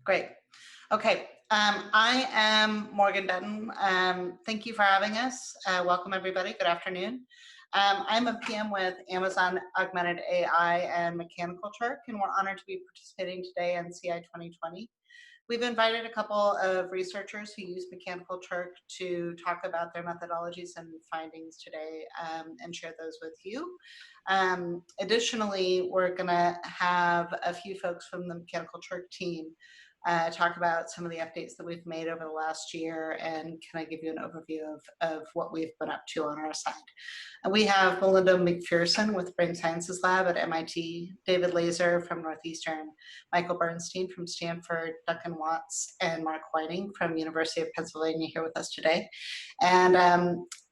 Great. Okay. I am Morgan Dutton. Thank you for having us. Welcome, everybody. Good afternoon. I'm a PM with Amazon Augmented AI and Mechanical Turk, and we're honored to be participating today in CI 2020. We've invited a couple of researchers who use Mechanical Turk to talk about their methodologies and findings today and share those with you. Additionally, we're going to have a few folks from the Mechanical Turk team talk about some of the updates that we've made over the last year and kind of give you an overview of what we've been up to on our side. And we have Melinda McPherson with Brain Sciences Lab at MIT, David Laser from Northeastern, Michael Bernstein from Stanford, Duncan Watts, and Mark Whiting from University of Pennsylvania here with us today. And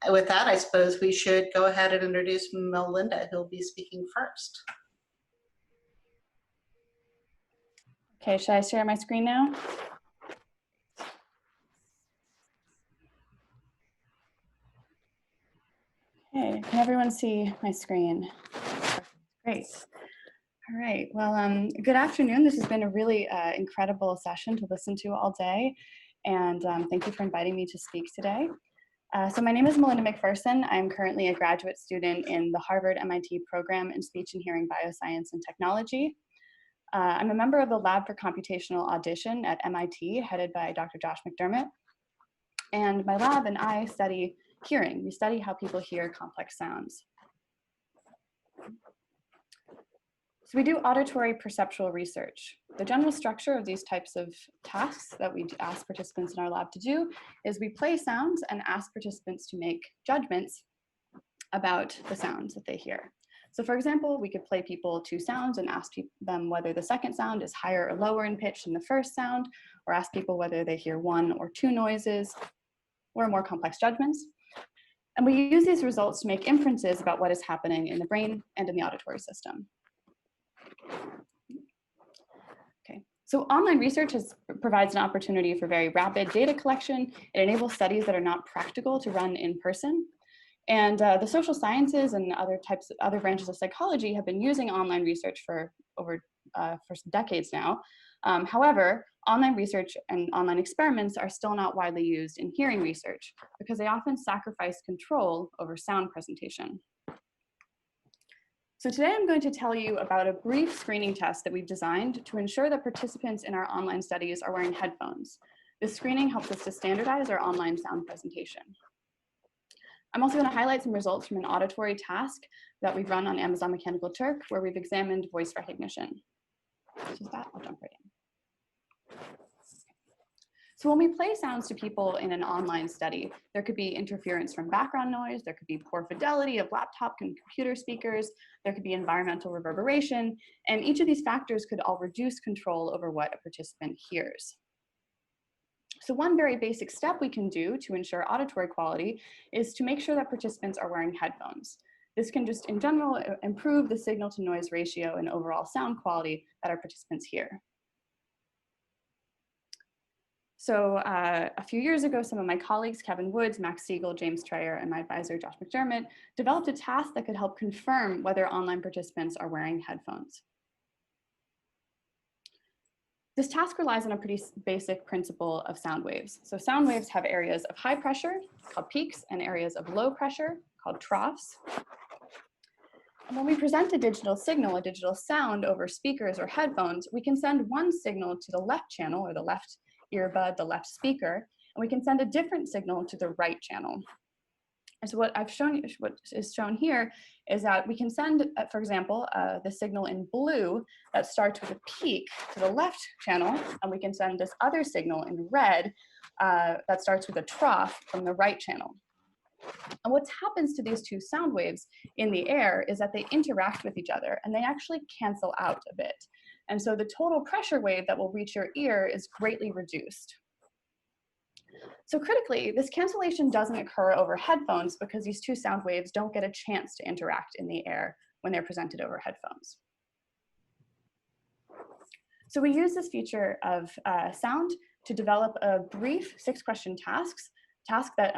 with that, I suppose we should go ahead and introduce Melinda, who'll be speaking first. Okay, should I share my screen now? Okay, can everyone see my screen? Great. All right, well, good afternoon. This has been a really incredible session to listen to all day, and thank you for inviting me to speak today. So my name is Melinda McPherson. I'm currently a graduate student in the Harvard-MIT program in Speech and Hearing Bioscience and Technology. I'm a member of the Lab for Computational Audition at MIT, headed by Dr. Josh McDermott. And my lab and I study hearing. We study how people hear complex sounds. So we do auditory perceptual research. The general structure of these types of tasks that we ask participants in our lab to do is we play sounds and ask participants to make judgments about the sounds that they hear. So for example, we could play people two sounds and ask them whether the second sound is higher or lower in pitch than the first sound, or ask people whether they hear one or two noises, or more complex judgments. And we use these results to make inferences about what is happening in the brain and in the auditory system. Okay, so online research provides an opportunity for very rapid data collection. It enables studies that are not practical to run in person. And the social sciences and other branches of psychology have been using online research for decades now. However, online research and online experiments are still not widely used in hearing research because they often sacrifice control over sound presentation. So today I'm going to tell you about a brief screening test that we've designed to ensure that participants in our online studies are wearing headphones. This screening helps us to standardize our online sound presentation. I'm also going to highlight some results from an auditory task that we've run on Amazon Mechanical Turk, where we've examined voice recognition. So with that, I'll jump right in. So when we play sounds to people in an online study, there could be interference from background noise, there could be poor fidelity of laptop and computer speakers, there could be environmental reverberation, and each of these factors could all reduce control over what a participant hears. So one very basic step we can do to ensure auditory quality is to make sure that participants are wearing headphones. This can just, in general, improve the signal to noise ratio and overall sound quality that our participants hear. So a few years ago, some of my colleagues, Kevin Woods, Max Siegel, James Treyer, and my advisor, Josh McDermott, developed a task that could help confirm whether online participants are wearing headphones. This task relies on a pretty basic principle of sound waves. So sound waves have areas of high pressure, called peaks, and areas of low pressure, called troughs. And when we present a digital signal, a digital sound over speakers or headphones, we can send one signal to the left channel, or the left earbud, the left speaker, and we can send a different signal to the right channel. And so what is shown here is that we can send, for example, the signal in blue that starts with a peak to the left channel, and we can send this other signal in red that starts with a trough from the right channel. And what happens to these two sound waves in the air is that they interact with each other, and they actually cancel out a bit. And so the total pressure wave that will reach your ear is greatly reduced. So critically, this cancellation doesn't occur over headphones because these two sound waves don't get a chance to interact in the air when they're presented over headphones. So we use this feature of sound to develop a brief 6-question task that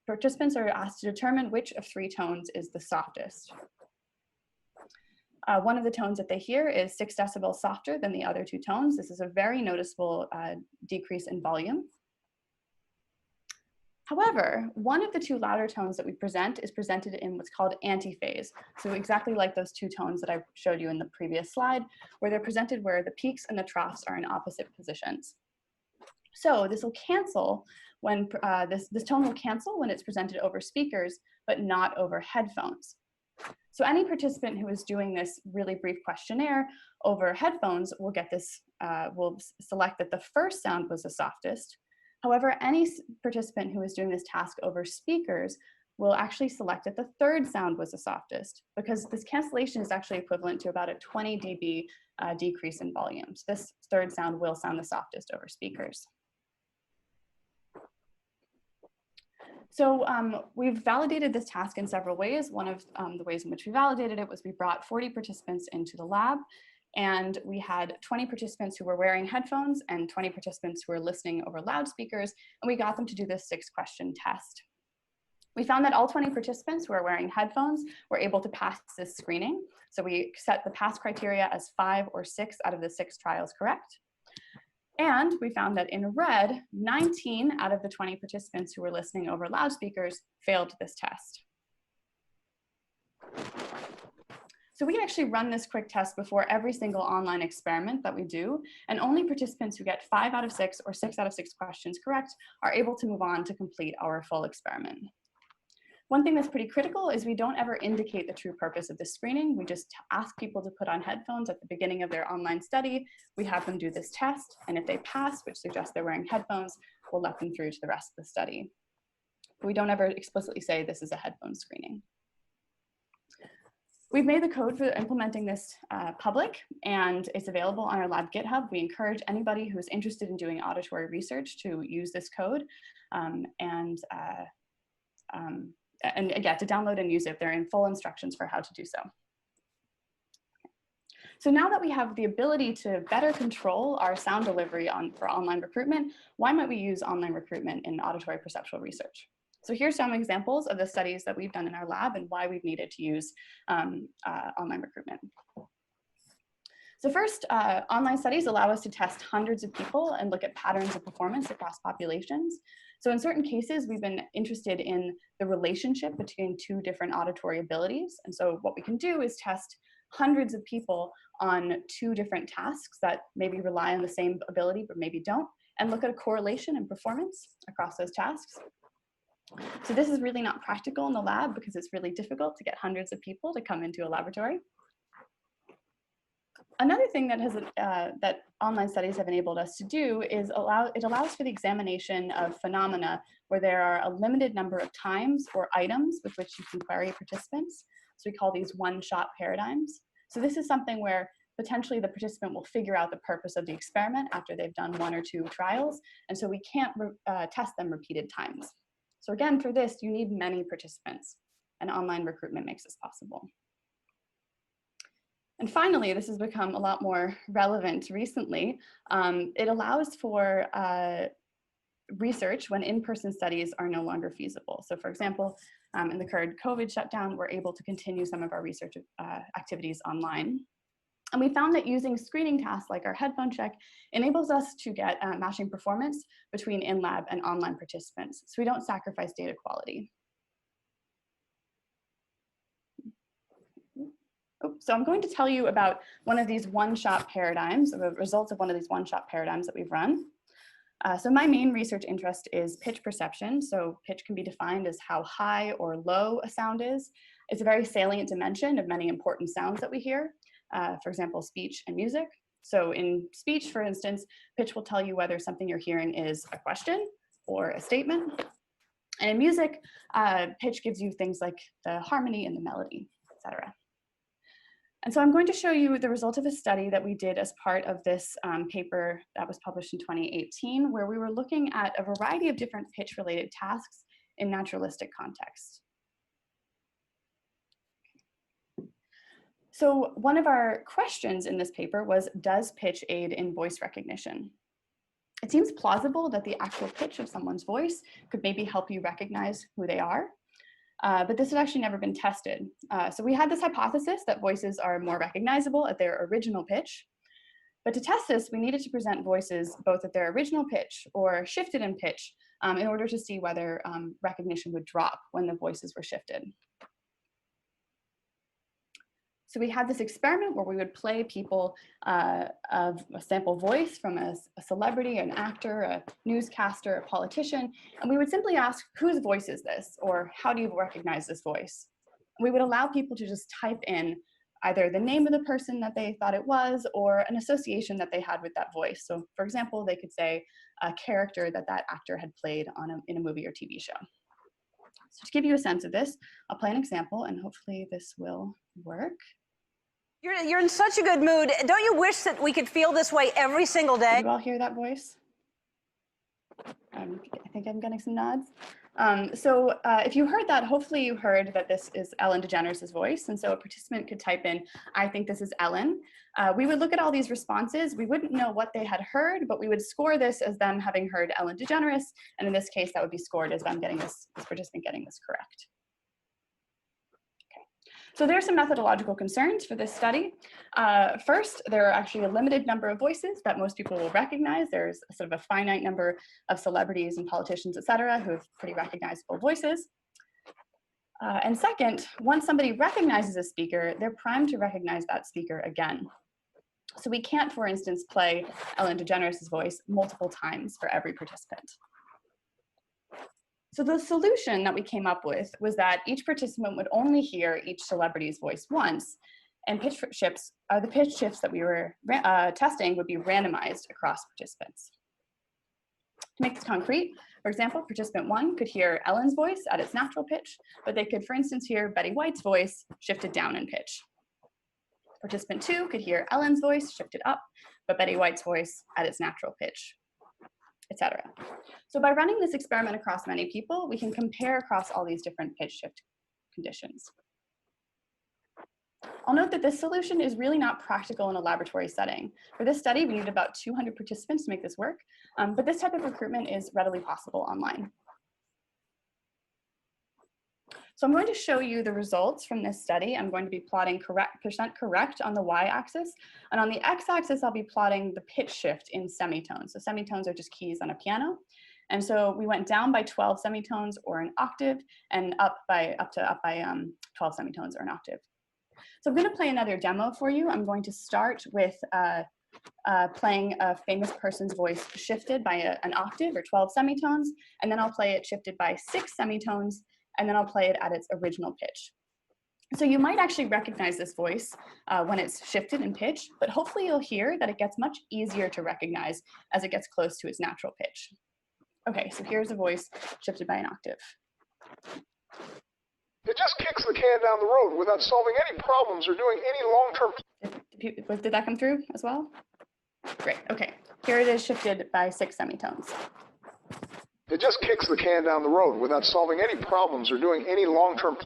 participants are asked to determine which of 3 tones is the softest. One of the tones that they hear is 6 decibels softer than the other 2 tones. This is a very noticeable decrease in volume. However, one of the 2 louder tones that we present is presented in what's called antiphase. So exactly like those 2 tones that I showed you in the previous slide, where they're presented where the peaks and the troughs are in opposite positions. So this will cancel when this tone will cancel when it's presented over speakers, but not over headphones. So any participant who is doing this really brief questionnaire over headphones will get this, will select that the first sound was the softest. However, any participant who is doing this task over speakers will actually select that the third sound was the softest, because this cancellation is actually equivalent to about a 20 dB decrease in volume. So this third sound will sound the softest over speakers. So we've validated this task in several ways. One of the ways in which we validated it was we brought 40 participants into the lab, and we had 20 participants who were wearing headphones and 20 participants who were listening over loudspeakers, and we got them to do this 6-question test. We found that all 20 participants who were wearing headphones were able to pass this screening. So we set the pass criteria as 5 or 6 out of the 6 trials correct. And we found that in red, 19 out of the 20 participants who were listening over loudspeakers failed this test. So we actually run this quick test before every single online experiment that we do, and only participants who get 5 out of 6 or 6 out of 6 questions correct are able to move on to complete our full experiment. One thing that's pretty critical is we don't ever indicate the true purpose of this screening. We just ask people to put on headphones at the beginning of their online study. We have them do this test, and if they pass, which suggests they're wearing headphones, we'll let them through to the rest of the study. But we don't ever explicitly say this is a headphone screening. We've made the code for implementing this public, and it's available on our lab GitHub. We encourage anybody who is interested in doing auditory research to use this code and again, to download and use it. There are in full instructions for how to do so. So now that we have the ability to better control our sound delivery for online recruitment, why might we use online recruitment in auditory perceptual research? So here's some examples of the studies that we've done in our lab and why we've needed to use online recruitment. So first, online studies allow us to test hundreds of people and look at patterns of performance across populations. So in certain cases, we've been interested in the relationship between 2 different auditory abilities. And so what we can do is test hundreds of people on 2 different tasks that maybe rely on the same ability, but maybe don't, and look at a correlation in performance across those tasks. So this is really not practical in the lab because it's really difficult to get hundreds of people to come into a laboratory. Another thing that that online studies have enabled us to do is it allows for the examination of phenomena where there are a limited number of times or items with which you can query participants. So we call these one-shot paradigms. So this is something where potentially the participant will figure out the purpose of the experiment after they've done 1 or 2 trials, and so we can't test them repeated times. So again, for this, you need many participants, and online recruitment makes this possible. And finally, this has become a lot more relevant recently. It allows for research when in-person studies are no longer feasible. So for example, in the current COVID shutdown, we're able to continue some of our research activities online. And we found that using screening tasks like our headphone check enables us to get matching performance between in-lab and online participants, so we don't sacrifice data quality. So I'm going to tell you about one of these one-shot paradigms, or the results of one of these one-shot paradigms that we've run. So my main research interest is pitch perception. So pitch can be defined as how high or low a sound is. It's a very salient dimension of many important sounds that we hear, for example, speech and music. So in speech, for instance, pitch will tell you whether something you're hearing is a question or a statement. And in music, pitch gives you things like the harmony and the melody, etc. And so I'm going to show you the result of a study that we did as part of this paper that was published in 2018, where we were looking at a variety of different pitch-related tasks in naturalistic contexts. So one of our questions in this paper was, does pitch aid in voice recognition? It seems plausible that the actual pitch of someone's voice could maybe help you recognize who they are. but this had actually never been tested. So we had this hypothesis that voices are more recognizable at their original pitch. But to test this, we needed to present voices both at their original pitch or shifted in pitch in order to see whether recognition would drop when the voices were shifted. So we had this experiment where we would play people of a sample voice from a celebrity, an actor, a newscaster, a politician, and we would simply ask, whose voice is this? Or how do you recognize this voice? We would allow people to just type in either the name of the person that they thought it was or an association that they had with that voice. So for example, they could say a character that that actor had played in a movie or TV show. So to give you a sense of this, I'll play an example and hopefully this will work. You're in such a good mood. Don't you wish that we could feel this way every single day? Did you all hear that voice? I think I'm getting some nods. So if you heard that, hopefully you heard that this is Ellen DeGeneres' voice. And so a participant could type in, I think this is Ellen. We would look at all these responses. We wouldn't know what they had heard, but we would score this as them having heard Ellen DeGeneres. And in this case, that would be scored as them getting this participant getting this correct. So there are some methodological concerns for this study. First, there are actually a limited number of voices that most people will recognize. There's a sort of a finite number of celebrities and politicians, et cetera, who have pretty recognizable voices. And second, once somebody recognizes a speaker, they're primed to recognize that speaker again. So we can't, for instance, play Ellen DeGeneres' voice multiple times for every participant. So the solution that we came up with was that each participant would only hear each celebrity's voice once, and the pitch shifts that we were testing would be randomized across participants. To make this concrete, for example, participant 1 could hear Ellen's voice at its natural pitch, but they could, for instance, hear Betty White's voice shifted down in pitch. Participant 2 could hear Ellen's voice shifted up, but Betty White's voice at its natural pitch, etc. So by running this experiment across many people, we can compare across all these different pitch shift conditions. I'll note that this solution is really not practical in a laboratory setting. For this study, we need about 200 participants to make this work, but this type of recruitment is readily possible online. So I'm going to show you the results from this study. I'm going to be plotting percent correct on the y-axis, and on the x-axis, I'll be plotting the pitch shift in semitones. So semitones are just keys on a piano. And so we went down by 12 semitones or an octave, and up by 12 semitones or an octave. So I'm going to play another demo for you. I'm going to start with playing a famous person's voice shifted by an octave or 12 semitones, and then I'll play it shifted by 6 semitones, and then I'll play it at its original pitch. So you might actually recognize this voice when it's shifted in pitch, but hopefully you'll hear that it gets much easier to recognize as it gets close to its natural pitch. Okay, so here's a voice shifted by an octave. It just kicks the can down the road without solving any problems or doing any long-term. Did that come through as well? Great, okay. Here it is shifted by 6 semitones. It just kicks the can down the road without solving any problems or doing any long-term.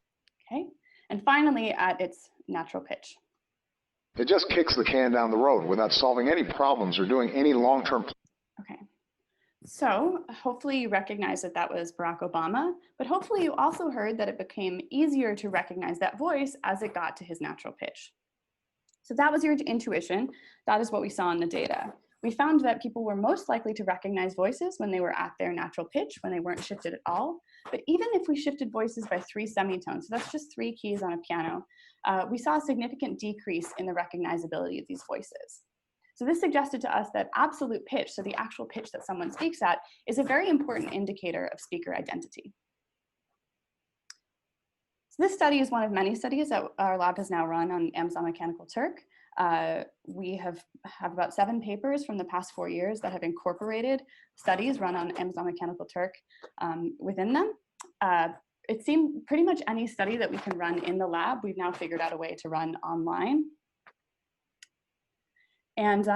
Okay, and finally at its natural pitch. It just kicks the can down the road without solving any problems or doing any long-term. Okay, so hopefully you recognize that that was Barack Obama, but hopefully you also heard that it became easier to recognize that voice as it got to his natural pitch. So that was your intuition. That is what we saw in the data. We found that people were most likely to recognize voices when they were at their natural pitch, when they weren't shifted at all. But even if we shifted voices by 3 semitones, so that's just 3 keys on a piano, we saw a significant decrease in the recognizability of these voices. So this suggested to us that absolute pitch, so the actual pitch that someone speaks at, is a very important indicator of speaker identity. So this study is one of many studies that our lab has now run on Amazon Mechanical Turk. We have about 7 papers from the past 4 years that have incorporated studies run on Amazon Mechanical Turk within them. It seemed pretty much any study that we can run in the lab, we've now figured out a way to run online. And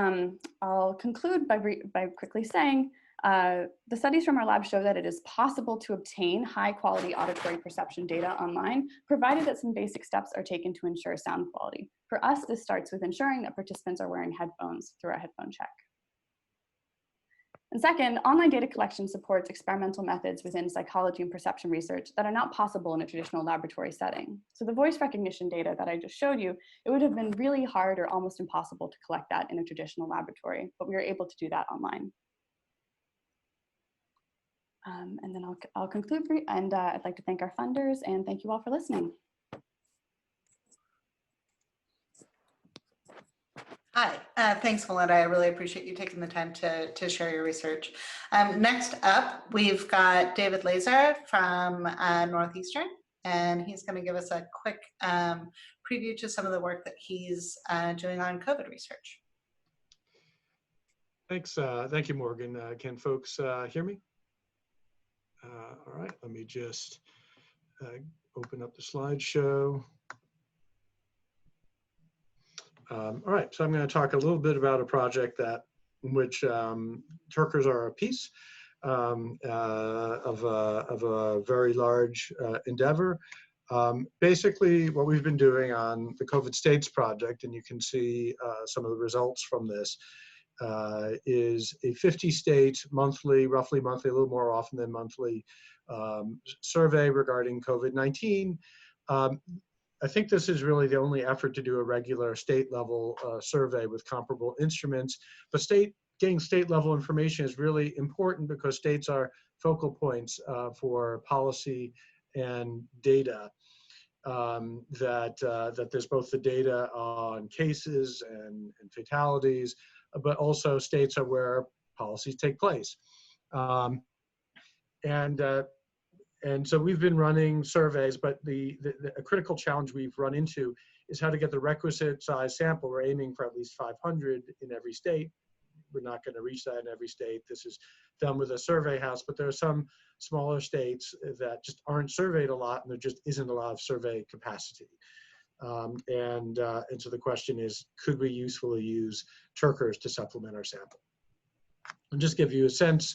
I'll conclude by quickly saying, the studies from our lab show that it is possible to obtain high quality auditory perception data online, provided that some basic steps are taken to ensure sound quality. For us, this starts with ensuring that participants are wearing headphones through our headphone check. And second, online data collection supports experimental methods within psychology and perception research that are not possible in a traditional laboratory setting. So the voice recognition data that I just showed you, it would have been really hard or almost impossible to collect that in a traditional laboratory, but we were able to do that online. And then I'll conclude, and I'd like to thank our funders and thank you all for listening. Hi, thanks, Melinda. I really appreciate you taking the time to share your research. Next up, we've got David Laser from Northeastern, and he's going to give us a quick preview to some of the work that he's doing on COVID research. Thanks. Thank you, Morgan. Can folks hear me? All right, let me just open up the slideshow. All right, so I'm going to talk a little bit about a project in which Turkers are a piece of a very large endeavor. Basically, what we've been doing on the COVID States project, and you can see some of the results from this, is a 50-state monthly, roughly monthly, a little more often than monthly, survey regarding COVID-19. I think this is really the only effort to do a regular state-level survey with comparable instruments. But getting state-level information is really important because states are focal points for policy and data. That there's both the data on cases and fatalities, but also states are where policies take place. And so we've been running surveys, but a critical challenge we've run into is how to get the requisite size sample. We're aiming for at least 500 in every state. We're not going to reach that in every state. This is done with a survey house, but there are some smaller states that just aren't surveyed a lot, and there just isn't a lot of survey capacity. And so the question is, could we usefully use Turkers to supplement our sample? And just give you a sense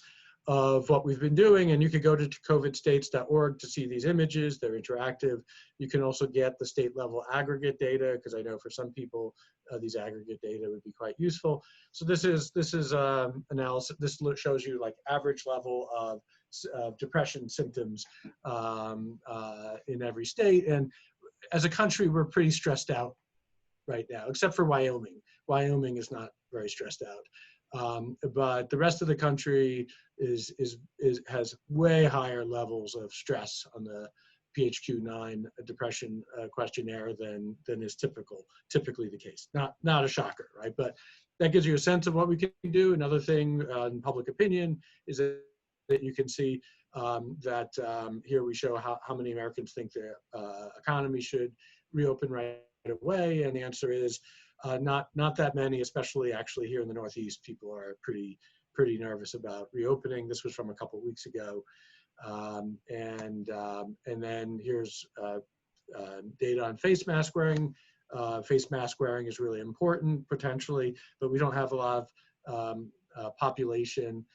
of what we've been doing, and you could go to covidstates.org to see these images. They're interactive. You can also get the state level aggregate data, because I know for some people these aggregate data would be quite useful. So this is analysis. This shows you like average level of depression symptoms in every state. And as a country, we're pretty stressed out right now, except for Wyoming. Wyoming is not very stressed out. But the rest of the country has way higher levels of stress on the PHQ-9 depression questionnaire than is typically the case. Not a shocker, right? But that gives you a sense of what we can do. Another thing in public opinion is that you can see that here we show how many Americans think the economy should reopen right away, and the answer is not that many, especially actually here in the Northeast. People are pretty nervous about reopening. This was from a couple of weeks ago, and then here's data on face mask wearing. Face mask wearing is really important potentially, but we don't have a lot of population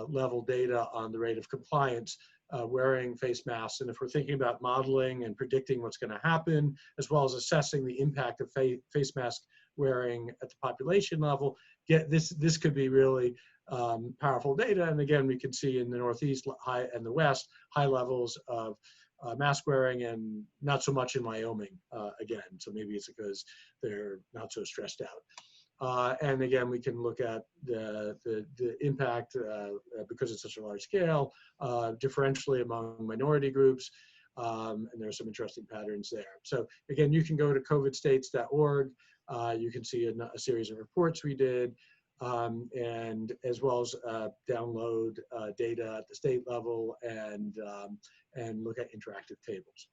level data on the rate of compliance wearing face masks. And if we're thinking about modeling and predicting what's going to happen, as well as assessing the impact of face mask wearing at the population level, this could be really powerful data. And again, we can see in the Northeast and the West high levels of mask wearing, and not so much in Wyoming again. So maybe it's because they're not so stressed out. And again, we can look at the impact because it's such a large scale, differentially among minority groups, and there are some interesting patterns there. So again, you can go to covidstates.org. You can see a series of reports we did, and as well as download data at the state level and look at interactive tables.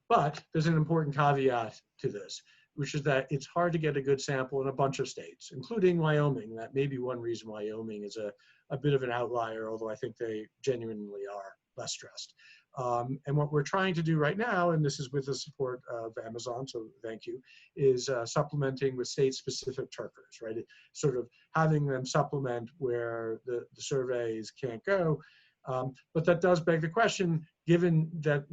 But there's an important caveat to this, which is that it's hard to get a good sample in a bunch of states, including Wyoming. That may be one reason Wyoming is a bit of an outlier, although I think they genuinely are less stressed. And what we're trying to do right now, and this is with the support of Amazon, so thank you, is supplementing with state-specific Turkers, right? Sort of having them supplement where the surveys can't go. But that does beg the question, given that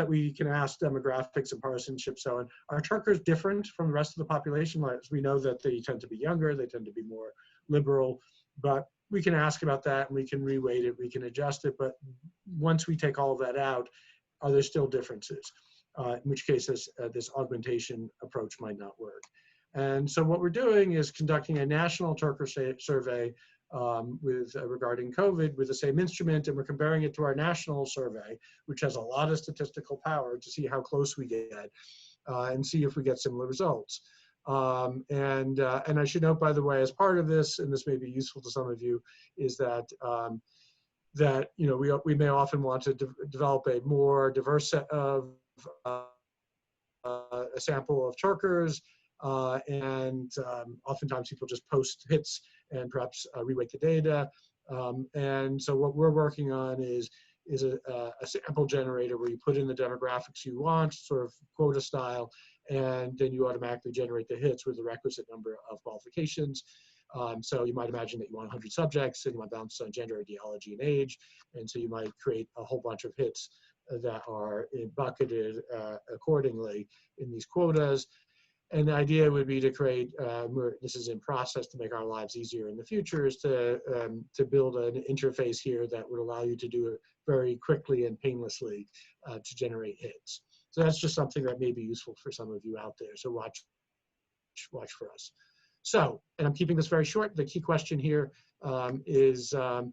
we can ask demographics and partisanship, so on, are Turkers different from the rest of the population? We know that they tend to be younger, they tend to be more liberal, but we can ask about that and we can reweight it, we can adjust it. But once we take all of that out, are there still differences? In which case this augmentation approach might not work. And so what we're doing is conducting a national Turker survey regarding COVID with the same instrument, and we're comparing it to our national survey, which has a lot of statistical power, to see how close we get and see if we get similar results. And I should note, by the way, as part of this, and this may be useful to some of you, is that we may often want to develop a more diverse set of a sample of Turkers, and oftentimes people just post hits and perhaps reweight the data. And so what we're working on is a sample generator where you put in the demographics you want, sort of quota style, and then you automatically generate the hits with the requisite number of qualifications. So you might imagine that you want 100 subjects and you want balance on gender, ideology, and age. And so you might create a whole bunch of hits that are bucketed accordingly in these quotas. And the idea would be to create, this is in process to make our lives easier in the future, is to build an interface here that would allow you to do it very quickly and painlessly to generate hits. So that's just something that may be useful for some of you out there. So watch for us. So, and I'm keeping this very short. The key question here is, are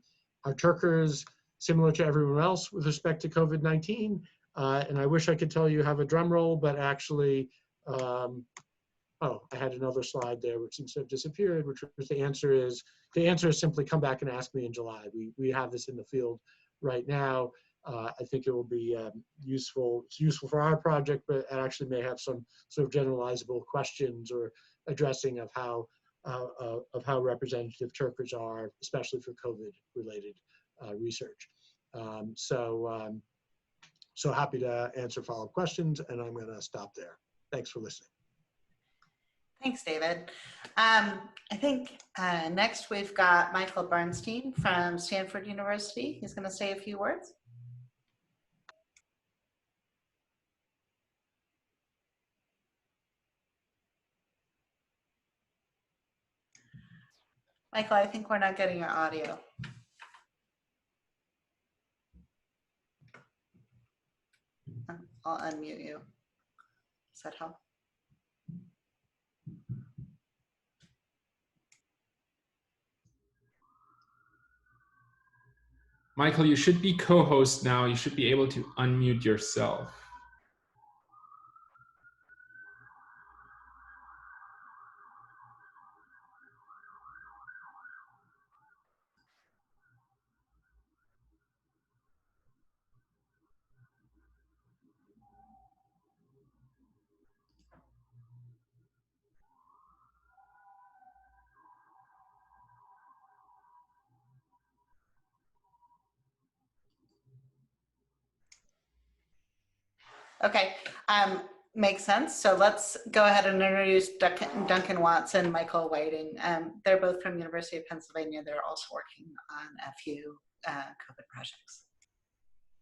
Turkers similar to everyone else with respect to COVID-19? And I wish I could tell you have a drum roll, but actually, oh, I had another slide there which seems to have disappeared, which was the answer is simply come back and ask me in July. We have this in the field right now. I think it will be useful. It's useful for our project, but it actually may have some sort of generalizable questions or addressing of how representative Turkers are, especially for COVID-related research. So happy to answer follow-up questions, and I'm going to stop there. Thanks for listening. Thanks, David. I think next we've got Michael Bernstein from Stanford University. He's going to say a few words. Michael, I think we're not getting your audio. I'll unmute you. Does that help? Michael, you should be co-host now. You should be able to unmute yourself. Okay, makes sense. So let's go ahead and introduce Duncan Watts and Michael Whiting. They're both from University of Pennsylvania. They're also working on a few COVID projects.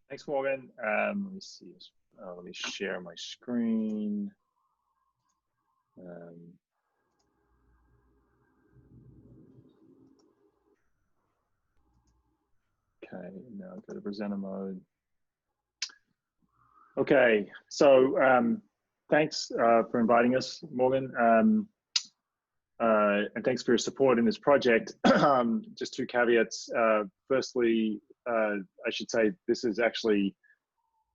Thanks, Morgan. Let me see. Let me share my screen. Okay, now go to presenter mode. Okay, so thanks for inviting us, Morgan, and thanks for your support in this project. Just two caveats. Firstly, I should say this is actually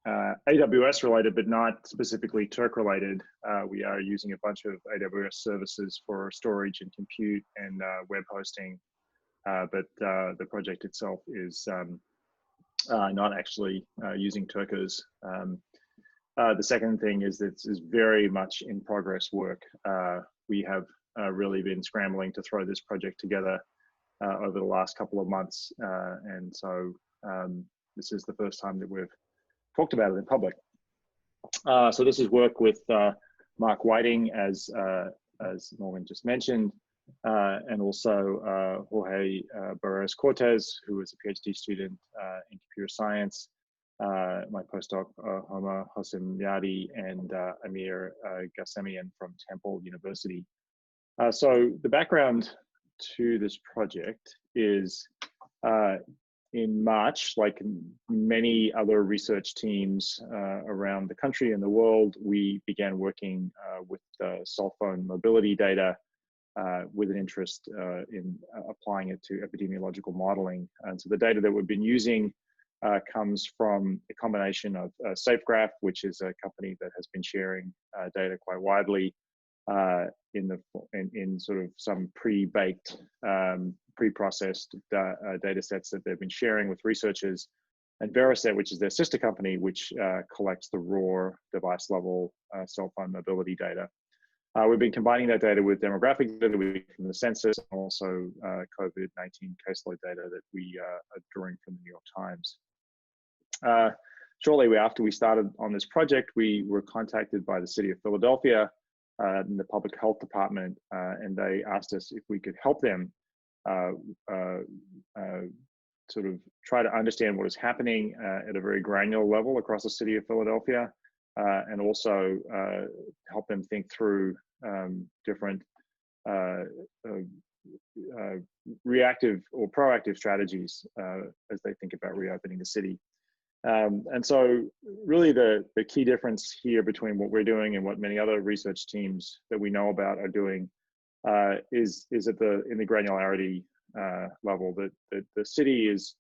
AWS related, but not specifically Turk related. We are using a bunch of AWS services for storage and compute and web hosting, but the project itself is not actually using Turkers. The second thing is that this is very much in progress work. We have really been scrambling to throw this project together over the last couple of months. And so this is the first time that we've talked about it in public. So this is work with Mark Whiting, as Morgan just mentioned, and also Jorge Barreras Cortez, who is a PhD student in computer science, my postdoc, Homa Hossein-Miadi, and Amir Ghassemian from Temple University. So the background to this project is in March, like many other research teams around the country and the world, we began working with cell phone mobility data with an interest in applying it to epidemiological modeling. And so the data that we've been using comes from a combination of SafeGraph, which is a company that has been sharing data quite widely in sort of some pre-baked, pre-processed data sets that they've been sharing with researchers, and Veriset, which is their sister company, which collects the raw device level cell phone mobility data. We've been combining that data with demographic data from the census, and also COVID-19 caseload data that we are drawing from the New York Times. Shortly after we started on this project, we were contacted by the City of Philadelphia and the Public Health Department, and they asked us if we could help them sort of try to understand what is happening at a very granular level across the City of Philadelphia, and also help them think through different reactive or proactive strategies as they think about reopening the city. And so really the key difference here between what we're doing and what many other research teams that we know about are doing is at in the granularity level. That the city is,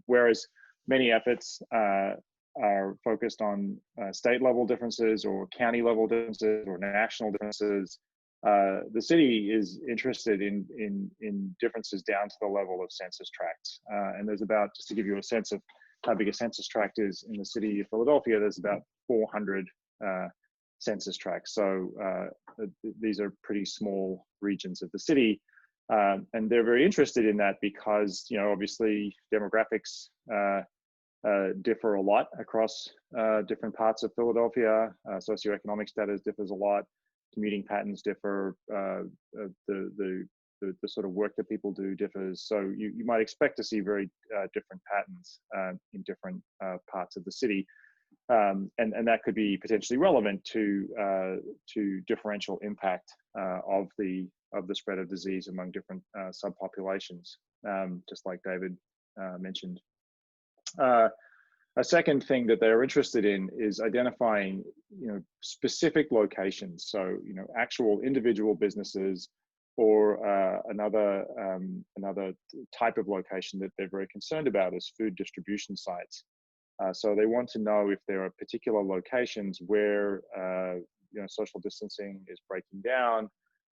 whereas many efforts are focused on state level differences or county level differences or national differences, the city is interested in differences down to the level of census tracts. And there's about, just to give you a sense of how big a census tract is in the city of Philadelphia, there's about 400 census tracts. So these are pretty small regions of the city. And they're very interested in that because, obviously demographics differ a lot across different parts of Philadelphia. Socioeconomic status differs a lot. Commuting patterns differ. The sort of work that people do differs. So you might expect to see very different patterns in different parts of the city. And that could be potentially relevant to differential impact of the spread of disease among different subpopulations, just like David mentioned. A second thing that they're interested in is identifying, specific locations. So, actual individual businesses or another type of location that they're very concerned about is food distribution sites. So they want to know if there are particular locations where social distancing is breaking down,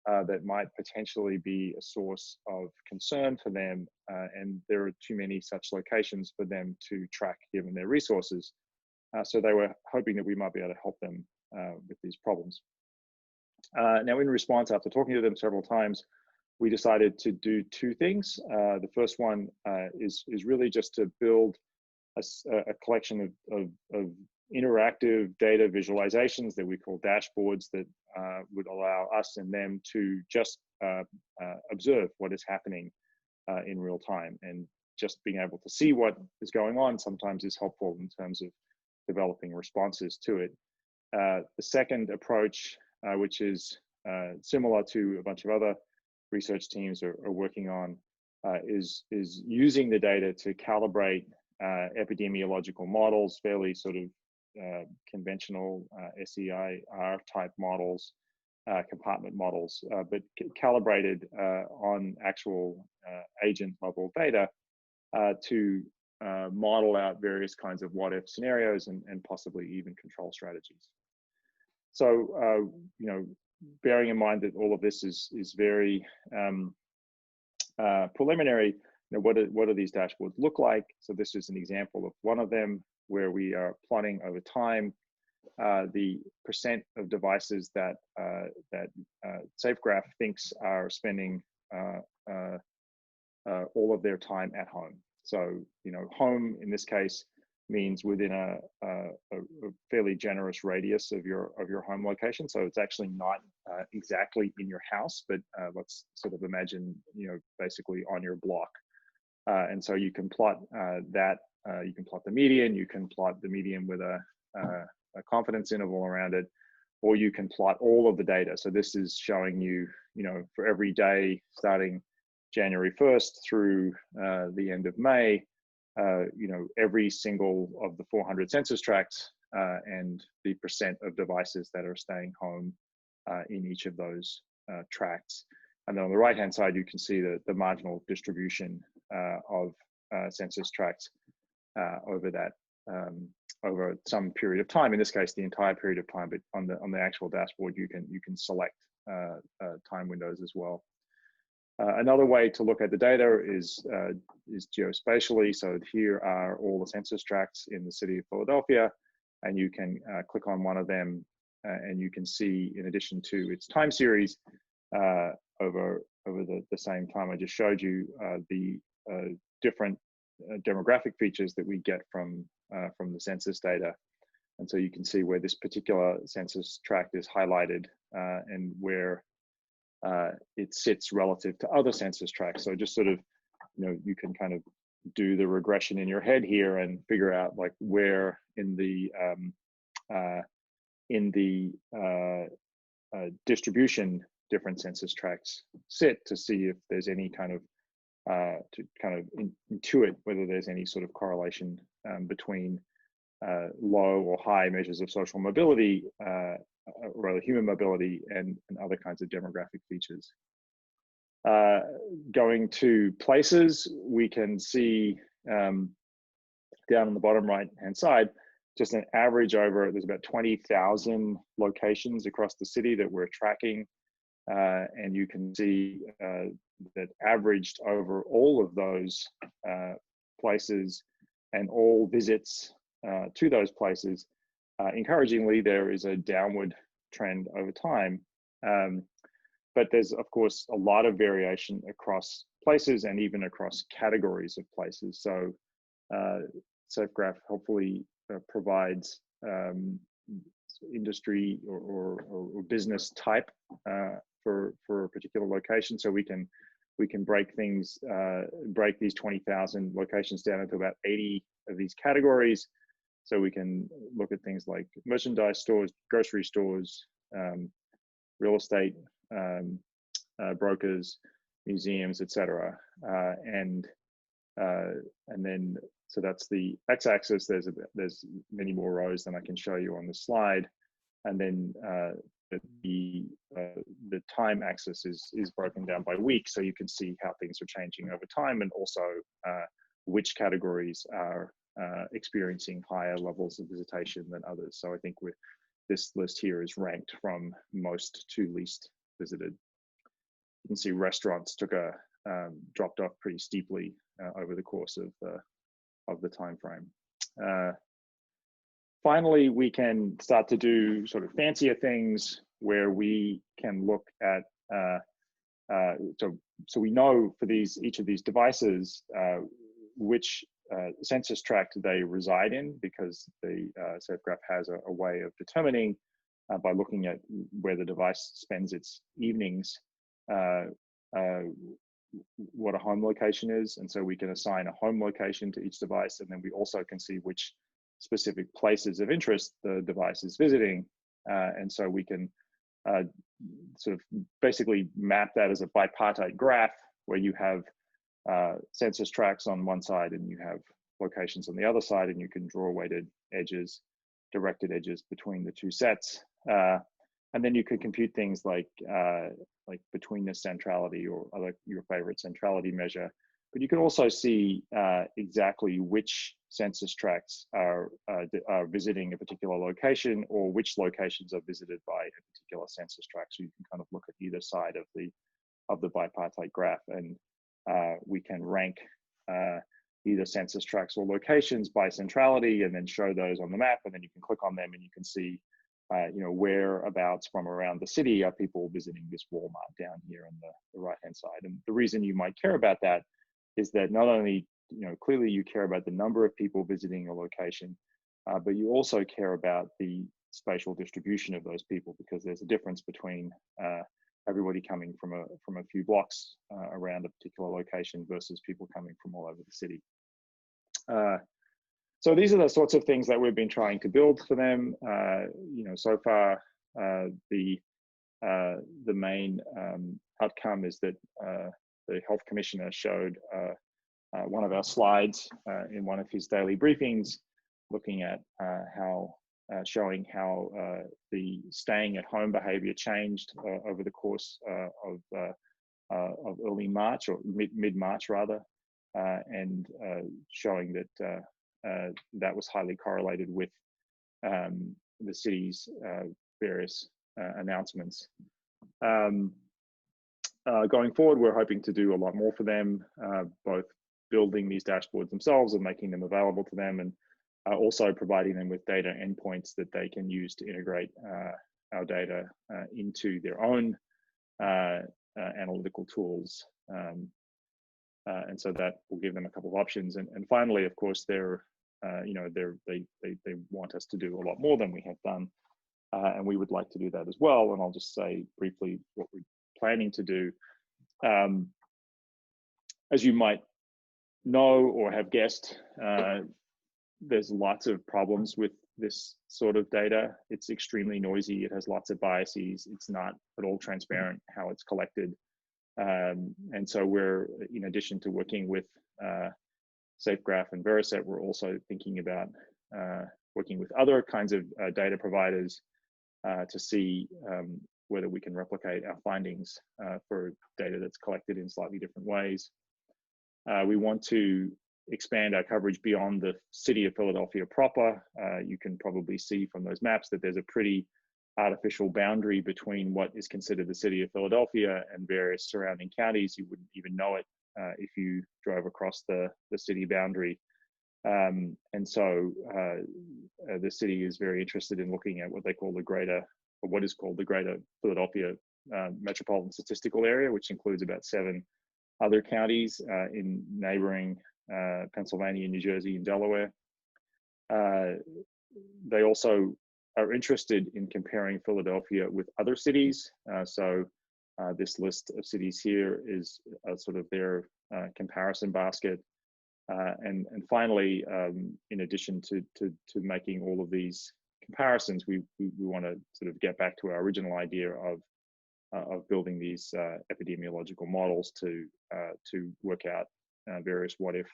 that might potentially be a source of concern for them, and there are too many such locations for them to track given their resources. So they were hoping that we might be able to help them with these problems. Now, in response, after talking to them several times, we decided to do two things. The first one is really just to build a collection of interactive data visualizations that we call dashboards that would allow us and them to just observe what is happening in real time. And just being able to see what is going on sometimes is helpful in terms of developing responses to it. The second approach, which is similar to a bunch of other research teams are working on, is using the data to calibrate epidemiological models, fairly sort of conventional SEIR type models, compartment models, but calibrated on actual agent level data to model out various kinds of what if scenarios and possibly even control strategies. So, bearing in mind that all of this is very preliminary, what do these dashboards look like? So this is an example of one of them where we are plotting over time the percent of devices that SafeGraph thinks are spending all of their time at home. So, home in this case means within a fairly generous radius of your home location. So it's actually not exactly in your house, but let's sort of imagine, basically on your block. And so you can plot that. You can plot the median. You can plot the median with a confidence interval around it. or you can plot all of the data. So this is showing you, you know, for every day starting January 1st through the end of May, you know, every single of the 400 census tracts and the percent of devices that are staying home in each of those tracts. And then on the right-hand side, you can see the marginal distribution of census tracts over that over some period of time. In this case, the entire period of time. But on the actual dashboard, you can select time windows as well. Another way to look at the data is geospatially. So here are all the census tracts in the city of Philadelphia, and you can click on one of them, and you can see, in addition to its time series, over the same time I just showed you, the different demographic features that we get from the census data. And so you can see where this particular census tract is highlighted and where it sits relative to other census tracts. So just sort of, you know, you can kind of do the regression in your head here and figure out like where in the distribution different census tracts sit, to see if there's any kind of to kind of intuit whether there's any sort of correlation between low or high measures of social mobility, or rather human mobility, and other kinds of demographic features. Going to places, we can see down on the bottom right hand side, just an average over, there's about 20,000 locations across the city that we're tracking. And you can see that averaged over all of those places and all visits to those places, encouragingly, there is a downward trend over time. But there's, of course, a lot of variation across places and even across categories of places. So SafeGraph hopefully provides industry or business type for a particular location, so we can break things, break these 20,000 locations down into about 80 of these categories. So we can look at things like merchandise stores, grocery stores, real estate brokers, museums, etc. And then so that's the x-axis. There's many more rows than I can show you on the slide, and then the time axis is broken down by week, so you can see how things are changing over time, and also which categories are experiencing higher levels of visitation than others. So I think this list here is ranked from most to least visited. You can see restaurants dropped off pretty steeply over the course of the time frame. Finally, we can start to do sort of fancier things where we can look at, so we know for each of these devices which census tract they reside in, because the SafeGraph has a way of determining by looking at where the device spends its evenings what a home location is. And so we can assign a home location to each device, and then we also can see which specific places of interest the device is visiting. And so we can sort of basically map that as a bipartite graph, where you have census tracts on one side and you have locations on the other side, and you can draw weighted edges, directed edges between the two sets. And then you could compute things like betweenness centrality or your favorite centrality measure. But you can also see exactly which census tracts are visiting a particular location, or which locations are visited by a particular census tract. So you can kind of look at either side of the bipartite graph, and we can rank either census tracts or locations by centrality, and then show those on the map. And then you can click on them, and you can see whereabouts from around the city are people visiting this Walmart down here on the right-hand side. And the reason you might care about that is that not only, clearly you care about the number of people visiting a location, but you also care about the spatial distribution of those people, because there's a difference between everybody coming from a few blocks around a particular location versus people coming from all over the city. So these are the sorts of things that we've been trying to build for them. So far, the main outcome is that the health commissioner showed one of our slides in one of his daily briefings, looking at showing how the staying at home behavior changed over the course of early March, or mid-March rather, and showing that that was highly correlated with the city's various announcements. Going forward, we're hoping to do a lot more for them, both building these dashboards themselves and making them available to them, and also providing them with data endpoints that they can use to integrate our data into their own analytical tools. And so that will give them a couple of options. And finally, of course, they want us to do a lot more than we have done. And we would like to do that as well. And I'll just say briefly what we're planning to do. As you might know or have guessed, there's lots of problems with this sort of data. It's extremely noisy. It has lots of biases. It's not at all transparent how it's collected. And so we're, in addition to working with SafeGraph and Veriset, we're also thinking about working with other kinds of data providers to see whether we can replicate our findings for data that's collected in slightly different ways. We want to expand our coverage beyond the city of Philadelphia proper. You can probably see from those maps that there's a pretty artificial boundary between what is considered the city of Philadelphia and various surrounding counties. You wouldn't even know it if you drove across the city boundary. And so the city is very interested in looking at what they call the greater, or what is called the greater Philadelphia metropolitan statistical area, which includes about 7 other counties in neighboring Pennsylvania, New Jersey, and Delaware. They also are interested in comparing Philadelphia with other cities. So this list of cities here is sort of their comparison basket. And finally, in addition to making all of these comparisons, we want to sort of get back to our original idea of building these epidemiological models to work out various what-if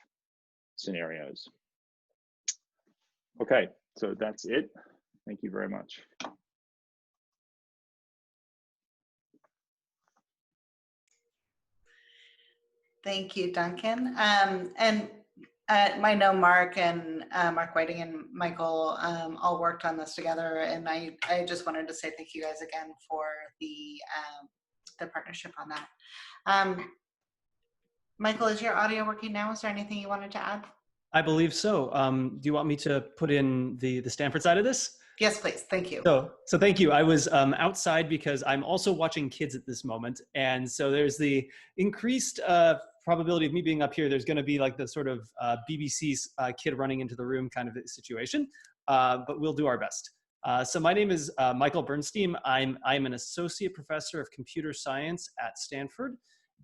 scenarios. Okay, so that's it. Thank you very much. Thank you, Duncan. And I know Mark and Mark Whiting and Michael all worked on this together, and I just wanted to say thank you guys again for the partnership on that. Michael, is your audio working now? Is there anything you wanted to add? I believe so. Do you want me to put in the Stanford side of this? Yes, please. Thank you. So thank you. I was outside because I'm also watching kids at this moment. And so there's the increased probability of me being up here. There's going to be like the sort of BBC's kid running into the room kind of situation, but we'll do our best. So my name is Michael Bernstein. I'm an associate professor of computer science at Stanford.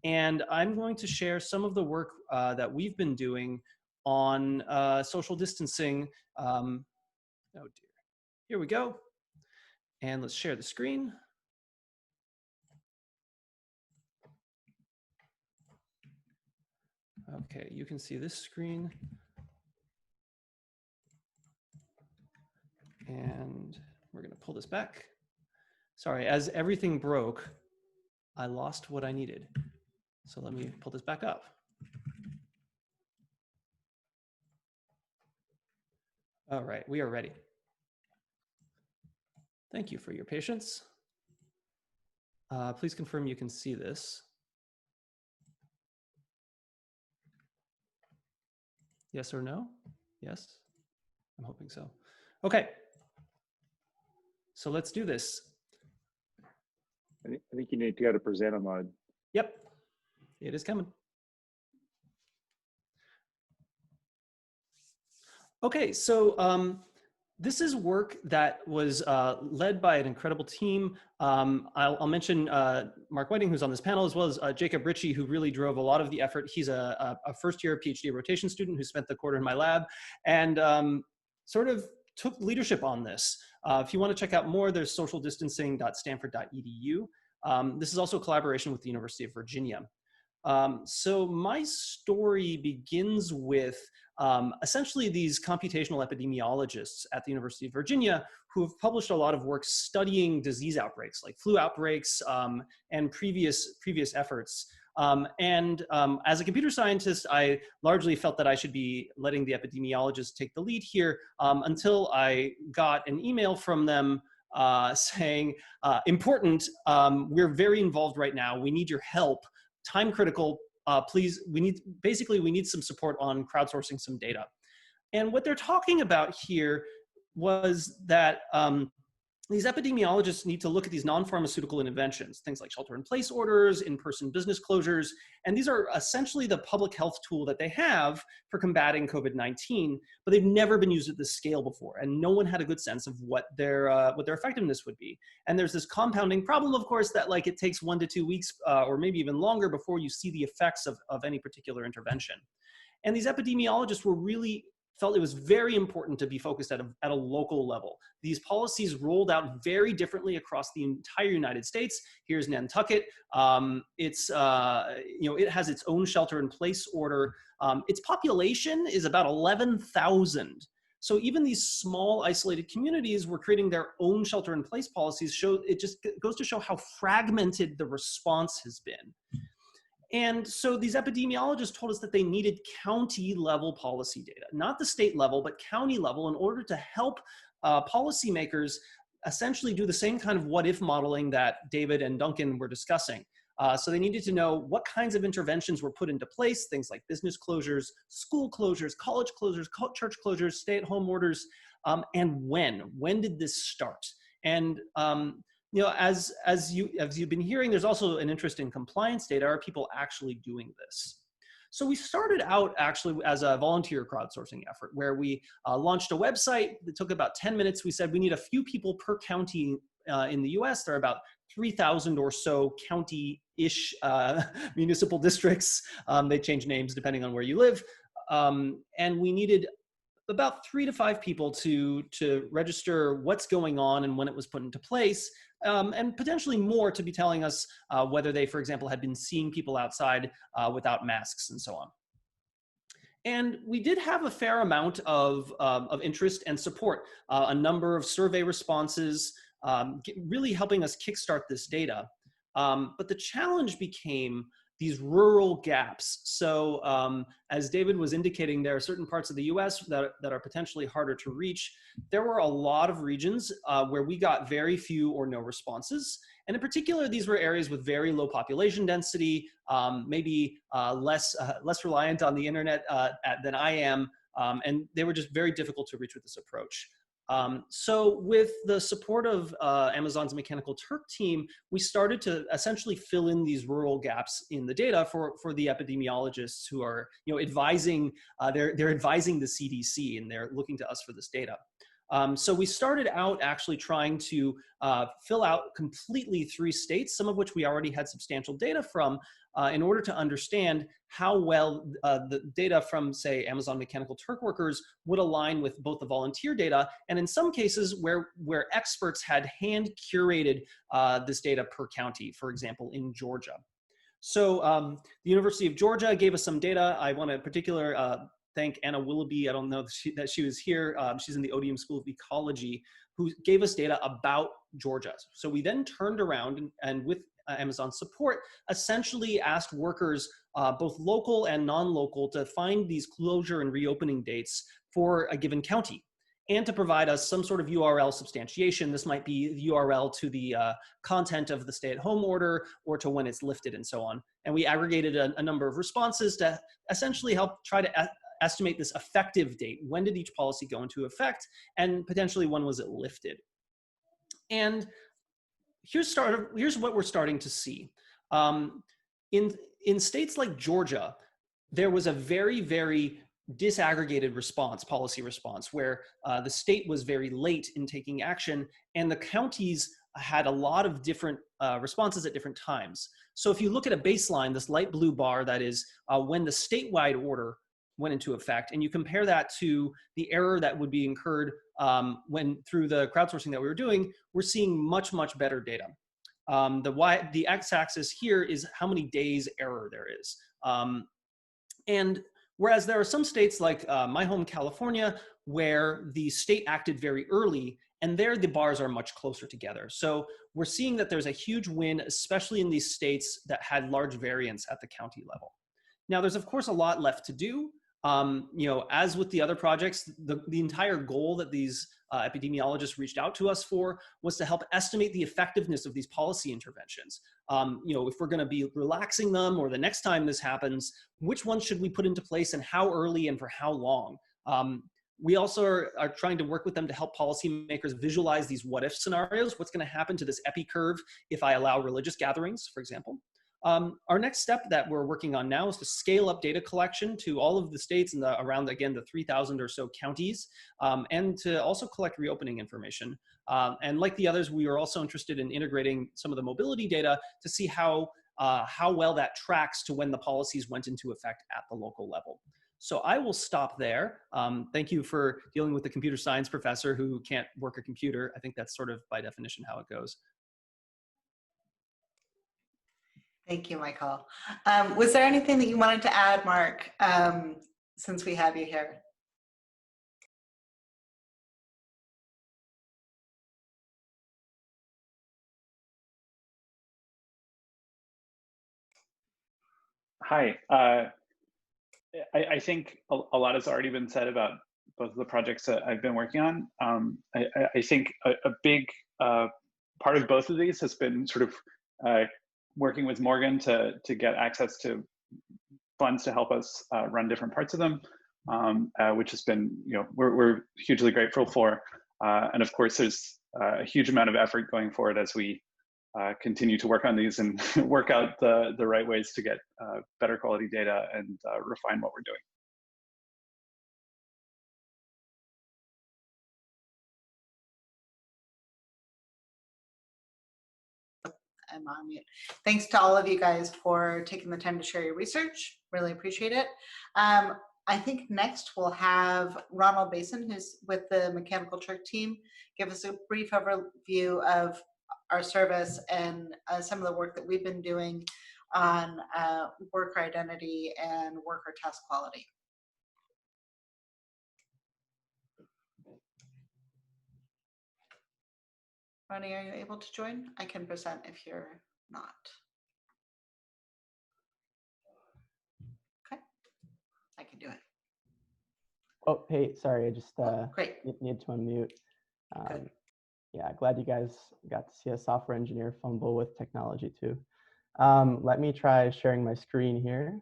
And I'm going to share some of the work that we've been doing on social distancing. Oh dear. Here we go. And let's share the screen. Okay, you can see this screen. And we're going to pull this back. Sorry, as everything broke, I lost what I needed. So let me pull this back up. All right, we are ready. Thank you for your patience. Please confirm you can see this. Yes or no? Yes? I'm hoping so. Okay. So let's do this. I think you need to go to presenter mode. Yep, it is coming. Okay, so this is work that was led by an incredible team. I'll mention Mark Whiting, who's on this panel, as well as Jacob Ritchie, who really drove a lot of the effort. He's a first-year PhD rotation student who spent the quarter in my lab and sort of took leadership on this. If you want to check out more, there's socialdistancing.stanford.edu. This is also a collaboration with the University of Virginia. So my story begins with essentially these computational epidemiologists at the University of Virginia who have published a lot of work studying disease outbreaks, like flu outbreaks and previous efforts. As a computer scientist, I largely felt that I should be letting the epidemiologists take the lead here until I got an email from them saying, important, we're very involved right now. We need your help. Time critical, please, we need some support on crowdsourcing some data. And what they're talking about here was that these epidemiologists need to look at these non-pharmaceutical interventions, things like shelter-in-place orders, in-person business closures, and these are essentially the public health tool that they have for combating COVID-19, but they've never been used at this scale before, and no one had a good sense of what their effectiveness would be. And there's this compounding problem, of course, that like it takes 1 to 2 weeks or maybe even longer before you see the effects of any particular intervention. And these epidemiologists were really felt it was very important to be focused at a local level. These policies rolled out very differently across the entire United States. Here's Nantucket. It has its own shelter-in-place order. Its population is about 11,000. So even these small isolated communities were creating their own shelter-in-place policies. It just goes to show how fragmented the response has been. And so these epidemiologists told us that they needed county level policy data, not the state level, but county level, in order to help policymakers essentially do the same kind of what if modeling that David and Duncan were discussing. So they needed to know what kinds of interventions were put into place, things like business closures, school closures, college closures, church closures, stay-at-home orders, and when did this start? And as you've been hearing, there's also an interest in compliance data. Are people actually doing this? So we started out actually as a volunteer crowdsourcing effort where we launched a website that took about 10 minutes. We said we need a few people per county in the US. There are about 3,000 or so county-ish municipal districts. They change names depending on where you live. And we needed about 3 to 5 people to register what's going on and when it was put into place, and potentially more to be telling us whether they, for example, had been seeing people outside without masks and so on. And we did have a fair amount of interest and support, a number of survey responses, really helping us kickstart this data. But the challenge became these rural gaps. So as David was indicating, there are certain parts of the US that are potentially harder to reach. There were a lot of regions where we got very few or no responses. And in particular, these were areas with very low population density, maybe less reliant on the internet than I am. And they were just very difficult to reach with this approach. So with the support of Amazon's Mechanical Turk team, we started to essentially fill in these rural gaps in the data for the epidemiologists who are advising, they're advising the CDC, and they're looking to us for this data. So we started out actually trying to fill out completely 3 states, some of which we already had substantial data from, in order to understand how well the data from, say, Amazon Mechanical Turk workers would align with both the volunteer data, and in some cases where experts had hand-curated this data per county, for example, in Georgia. So the University of Georgia gave us some data. I want to particularly thank Anna Willoughby. I don't know that she was here. She's in the Odium School of Ecology, who gave us data about Georgia. So we then turned around and with Amazon support, essentially asked workers, both local and non-local, to find these closure and reopening dates for a given county, and to provide us some sort of URL substantiation. This might be the URL to the content of the stay-at-home order or to when it's lifted and so on. And we aggregated a number of responses to essentially help try to estimate this effective date. When did each policy go into effect, and potentially when was it lifted? And here's what we're starting to see. In states like Georgia, there was a very, very disaggregated policy response, where the state was very late in taking action, and the counties had a lot of different responses at different times. So if you look at a baseline, this light blue bar, that is when the statewide order went into effect, and you compare that to the error that would be incurred when through the crowdsourcing that we were doing, we're seeing much, much better data. The x-axis here is how many days error there is. And whereas there are some states like my home California, where the state acted very early, and there the bars are much closer together. So we're seeing that there's a huge win, especially in these states that had large variance at the county level. Now, there's of course a lot left to do. As with the other projects, the entire goal that these epidemiologists reached out to us for was to help estimate the effectiveness of these policy interventions. If we're going to be relaxing them, or the next time this happens, which ones should we put into place and how early and for how long? We also are trying to work with them to help policymakers visualize these what-if scenarios. What's going to happen to this epi curve if I allow religious gatherings, for example? Our next step that we're working on now is to scale up data collection to all of the states and around, again, the 3,000 or so counties, and to also collect reopening information. And like the others, we are also interested in integrating some of the mobility data to see how well that tracks to when the policies went into effect at the local level. So I will stop there. Thank you for dealing with the computer science professor who can't work a computer. I think that's sort of by definition how it goes. Thank you, Michael. Was there anything that you wanted to add, Mark, since we have you here? Hi. I think a lot has already been said about both of the projects that I've been working on. I think a big part of both of these has been sort of working with Morgan to get access to funds to help us run different parts of them, which has been, we're hugely grateful for. And of course, there's a huge amount of effort going forward as we continue to work on these and work out the right ways to get better quality data and refine what we're doing. I'm on mute. Thanks to all of you guys for taking the time to share your research. Really appreciate it. I think next we'll have Ronald Basin, who's with the Mechanical Turk team, give us a brief overview of our service and some of the work that we've been doing on worker identity and worker test quality. Ronnie, are you able to join? I can present if you're not. Okay, I can do it. Oh, hey, sorry, I just great. Need to unmute. Yeah, glad you guys got to see a software engineer fumble with technology too. Let me try sharing my screen here.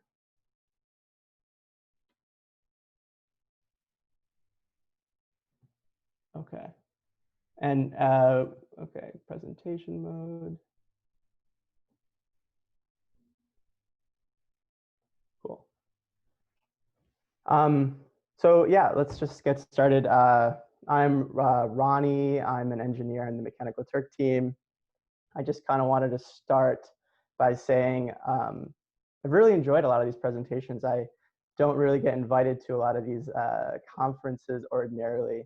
Okay. And okay, presentation mode. Cool. So yeah, let's just get started. I'm Ronnie. I'm an engineer on the Mechanical Turk team. I just kind of wanted to start by saying I've really enjoyed a lot of these presentations. I don't really get invited to a lot of these conferences ordinarily,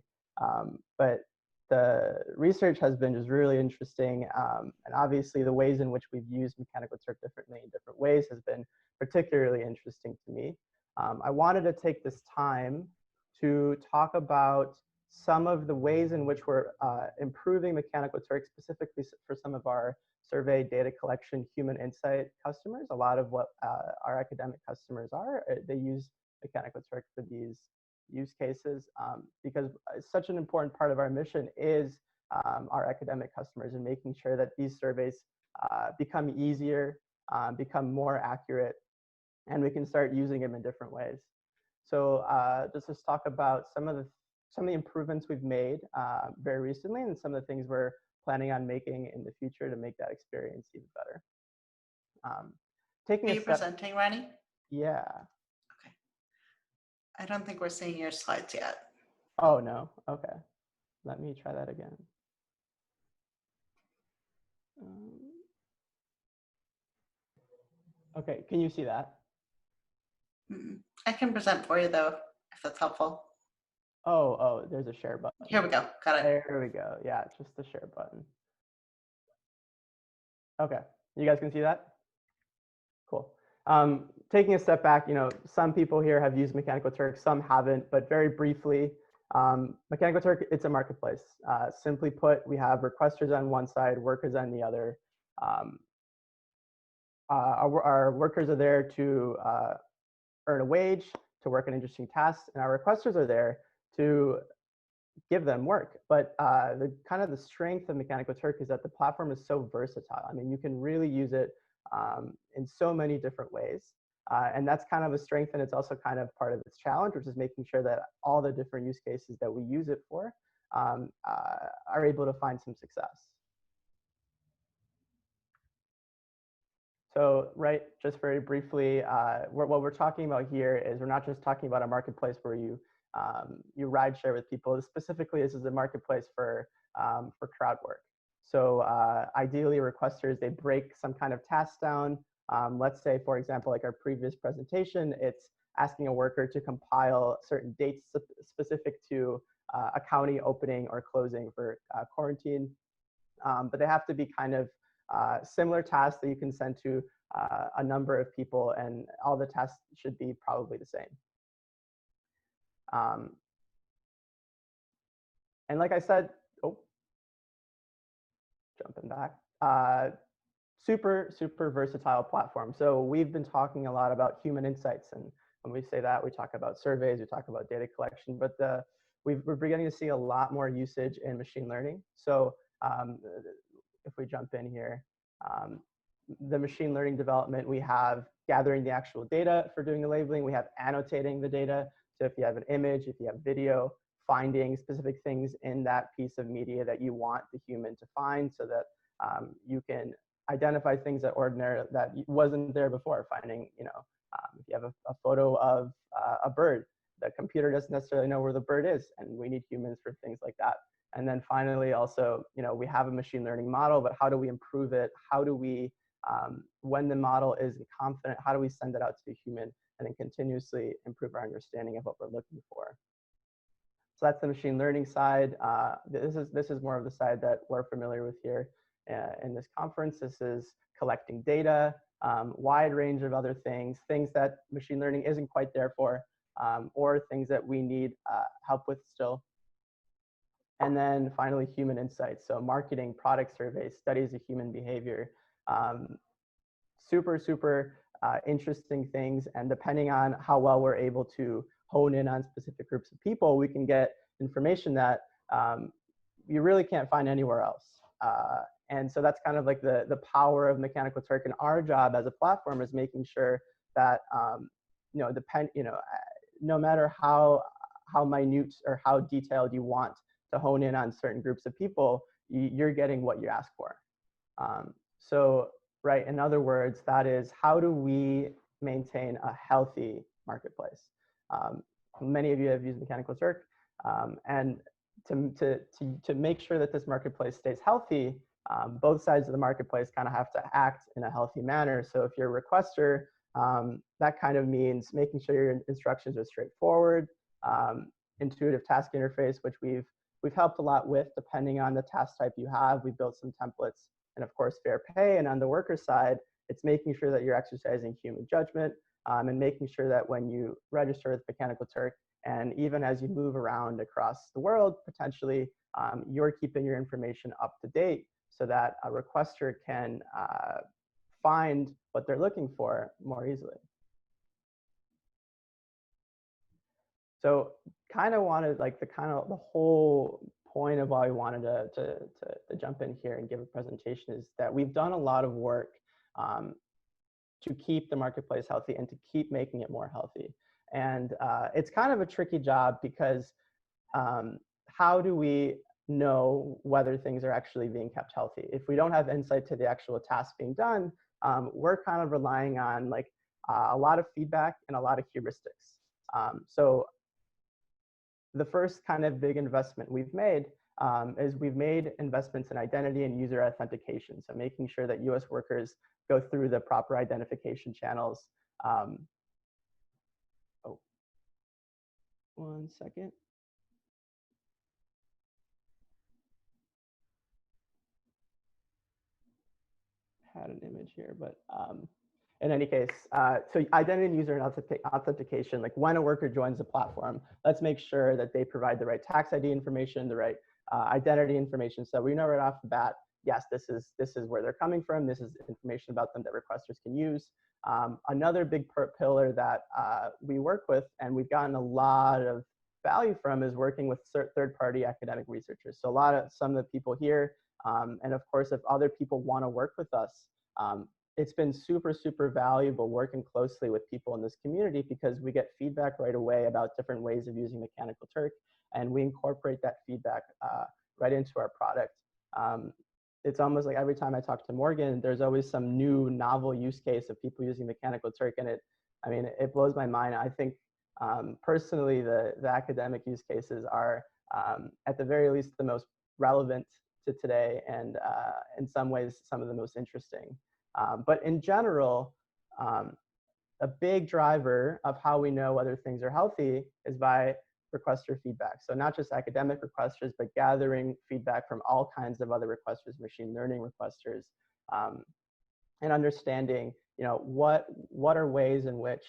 but the research has been just really interesting, and obviously the ways in which we've used Mechanical Turk differently in different ways has been particularly interesting to me. I wanted to take this time to talk about some of the ways in which we're improving Mechanical Turk, specifically for some of our survey data collection human insight customers. A lot of what our academic customers are, they use Mechanical Turk for these use cases, because such an important part of our mission is our academic customers and making sure that these surveys become easier, become more accurate, and we can start using them in different ways. So let's talk about some of the improvements we've made very recently and some of the things we're planning on making in the future to make that experience even better. Are you presenting, Ronnie? Yeah. I don't think we're seeing your slides yet. Oh, no. Okay. Let me try that again. Okay, can you see that? I can present for you though, if that's helpful. Oh, there's a share button. Here we go. Got it. There we go. Yeah, just the share button. Okay, you guys can see that? Cool. Taking a step back, some people here have used Mechanical Turk, some haven't, but very briefly, Mechanical Turk, it's a marketplace. Simply put, we have requesters on one side, workers on the other. Our workers are there to earn a wage, to work on interesting tasks, and our requesters are there to give them work. But the strength of Mechanical Turk is that the platform is so versatile. I mean, you can really use it in so many different ways. And that's kind of a strength, and it's also kind of part of its challenge, which is making sure that all the different use cases that we use it for are able to find some success. So, just very briefly, what we're talking about here is we're not just talking about a marketplace where you ride share with people. Specifically, this is a marketplace for crowd work. So ideally, requesters, they break some kind of task down. Let's say, for example, like our previous presentation, it's asking a worker to compile certain dates specific to a county opening or closing for quarantine. But they have to be kind of similar tasks that you can send to a number of people, and all the tasks should be probably the same. And like I said, jumping back, super versatile platform. So we've been talking a lot about human insights, and when we say that, we talk about surveys, we talk about data collection, but we're beginning to see a lot more usage in machine learning. So if we jump in here, the machine learning development, we have gathering the actual data for doing the labeling, we have annotating the data. So if you have an image, if you have video, finding specific things in that piece of media that you want the human to find, so that you can identify things that wasn't there before. Finding, if you have a photo of a bird, the computer doesn't necessarily know where the bird is, and we need humans for things like that. And then finally, also, we have a machine learning model, but how do we improve it? How do we, when the model is confident, how do we send it out to the human and then continuously improve our understanding of what we're looking for? So that's the machine learning side. This is more of the side that we're familiar with here in this conference. This is collecting data, wide range of other things that machine learning isn't quite there for, or things that we need help with still. And then finally, human insights. So marketing, product surveys, studies of human behavior, super interesting things. And depending on how well we're able to hone in on specific groups of people, we can get information that you really can't find anywhere else. And so that's kind of like the power of Mechanical Turk. And our job as a platform is making sure that no matter how minute or how detailed you want to hone in on certain groups of people, you're getting what you ask for. So, in other words, that is, how do we maintain a healthy marketplace? Many of you have used Mechanical Turk, and to make sure that this marketplace stays healthy, both sides of the marketplace kind of have to act in a healthy manner. So if you're a requester, that kind of means making sure your instructions are straightforward, intuitive task interface, which we've helped a lot with, depending on the task type you have. We built some templates, and of course, fair pay. And on the worker side, it's making sure that you're exercising human judgment, and making sure that when you register with Mechanical Turk, and even as you move around across the world, potentially, you're keeping your information up to date so that a requester can find what they're looking for more easily. So kind of wanted, like, the whole point of why we wanted to jump in here and give a presentation is that we've done a lot of work to keep the marketplace healthy and to keep making it more healthy. And it's kind of a tricky job because how do we know whether things are actually being kept healthy? If we don't have insight to the actual task being done, we're kind of relying on a lot of feedback and a lot of heuristics. So the first kind of big investment we've made is we've made investments in identity and user authentication. So making sure that US workers go through the proper identification channels 1 second. Had an image here, but in any case, so identity and user authentication, like when a worker joins the platform, let's make sure that they provide the right tax ID information, the right identity information, so we know right off the bat, yes, this is where they're coming from, this is information about them that requesters can use. Another big pillar that we work with and we've gotten a lot of value from is working with third-party academic researchers. So some of the people here, and of course, if other people want to work with us, it's been super, super valuable working closely with people in this community because we get feedback right away about different ways of using Mechanical Turk, and we incorporate that feedback right into our product. It's almost like every time I talk to Morgan, there's always some new novel use case of people using Mechanical Turk, and it blows my mind. I think personally, the academic use cases are at the very least the most relevant to today, and in some ways, some of the most interesting. But in general, a big driver of how we know whether things are healthy is by requester feedback. So not just academic requesters, but gathering feedback from all kinds of other requesters, machine learning requesters, and understanding, what are ways in which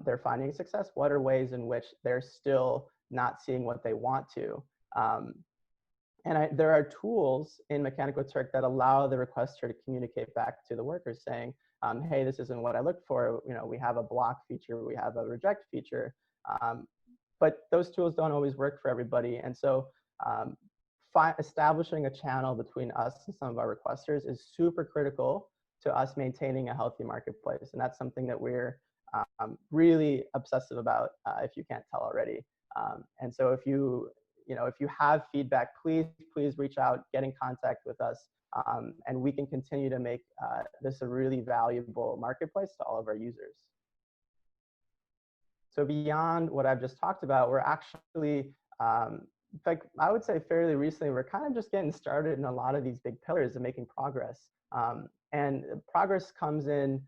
they're finding success, what are ways in which they're still not seeing what they want to. There are tools in Mechanical Turk that allow the requester to communicate back to the workers saying, hey, this isn't what I looked for. We have a block feature, we have a reject feature, but those tools don't always work for everybody. And so establishing a channel between us and some of our requesters is super critical to us maintaining a healthy marketplace. And that's something that we're really obsessive about, if you can't tell already. And so if you have feedback, please reach out, get in contact with us, and we can continue to make this a really valuable marketplace to all of our users. So beyond what I've just talked about, we're actually, in fact, I would say fairly recently, we're kind of just getting started in a lot of these big pillars of making progress. And progress comes in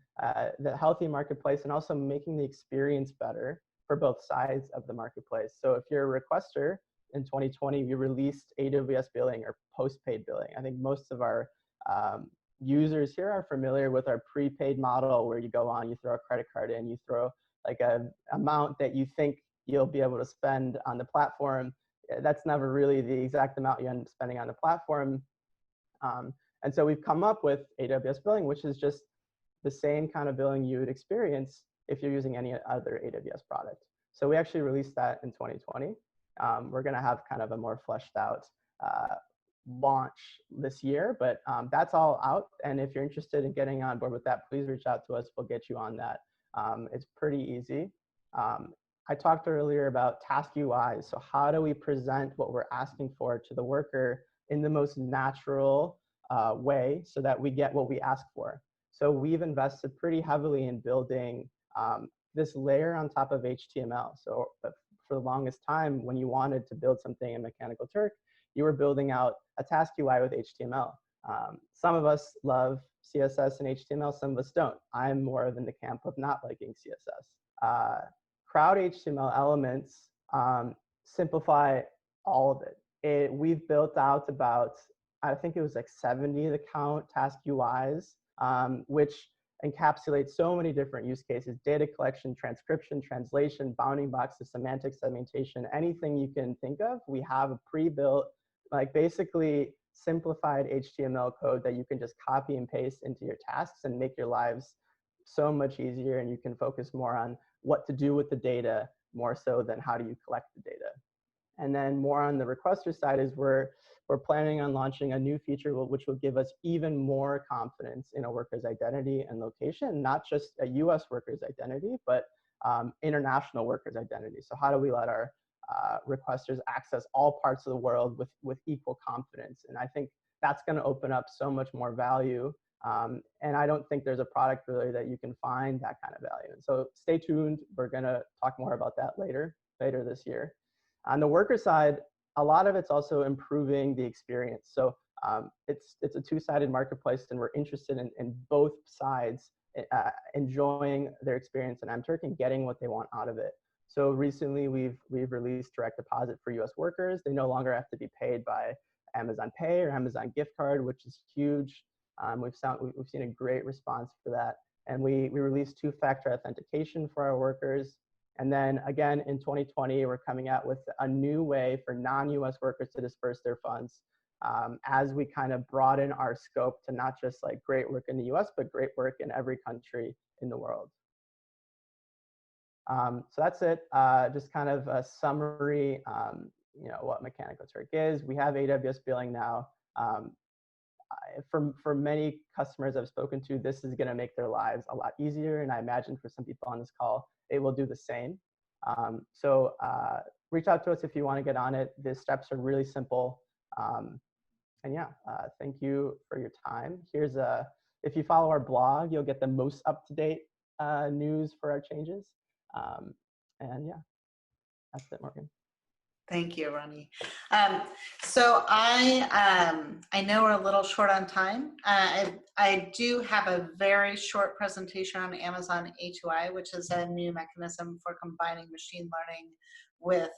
the healthy marketplace and also making the experience better for both sides of the marketplace. So if you're a requester, in 2020, we released AWS billing or postpaid billing. I think most of our users here are familiar with our prepaid model where you go on, you throw a credit card in, you throw like an amount that you think you'll be able to spend on the platform. That's never really the exact amount you end up spending on the platform. And so we've come up with AWS billing, which is just the same kind of billing you would experience if you're using any other AWS product. So we actually released that in 2020. We're going to have kind of a more fleshed out launch this year, but that's all out. And if you're interested in getting on board with that, please reach out to us. We'll get you on that. It's pretty easy. I talked earlier about task UIs. So how do we present what we're asking for to the worker in the most natural way so that we get what we ask for? So we've invested pretty heavily in building this layer on top of HTML. So for the longest time, when you wanted to build something in Mechanical Turk, you were building out a task UI with HTML. Some of us love CSS and HTML, some of us don't. I'm more of in the camp of not liking CSS. Crowd HTML elements simplify all of it. We've built out about, I think it was like 70 to count task UIs, which encapsulate so many different use cases: data collection, transcription, translation, bounding boxes, semantic segmentation, anything you can think of. We have a pre-built, like basically simplified HTML code that you can just copy and paste into your tasks and make your lives so much easier, and you can focus more on what to do with the data more so than how do you collect the data. And then more on the requester side is we're planning on launching a new feature which will give us even more confidence in a worker's identity and location, not just a US worker's identity, but international worker's identity. So how do we let our requesters access all parts of the world with equal confidence? And I think that's going to open up so much more value. And I don't think there's a product really that you can find that kind of value. And so stay tuned. We're going to talk more about that later this year. On the worker side, a lot of it's also improving the experience. So it's a two-sided marketplace, and we're interested in both sides enjoying their experience in MTurk and getting what they want out of it. So recently we've released direct deposit for US workers. They no longer have to be paid by Amazon Pay or Amazon gift card, which is huge. We've seen a great response for that. And we released two-factor authentication for our workers. And then again, in 2020, we're coming out with a new way for non-US workers to disperse their funds as we kind of broaden our scope to not just like great work in the US, but great work in every country in the world. So that's it. Just kind of a summary, what Mechanical Turk is. We have AWS billing now. For many customers I've spoken to, this is going to make their lives a lot easier. And I imagine for some people on this call, it will do the same. So reach out to us if you want to get on it. The steps are really simple. And yeah, thank you for your time. Here's if you follow our blog, you'll get the most up-to-date news for our changes. And yeah, that's it, Morgan. Thank you, Ronnie. So I know we're a little short on time. I do have a very short presentation on Amazon A2I, which is a new mechanism for combining machine learning with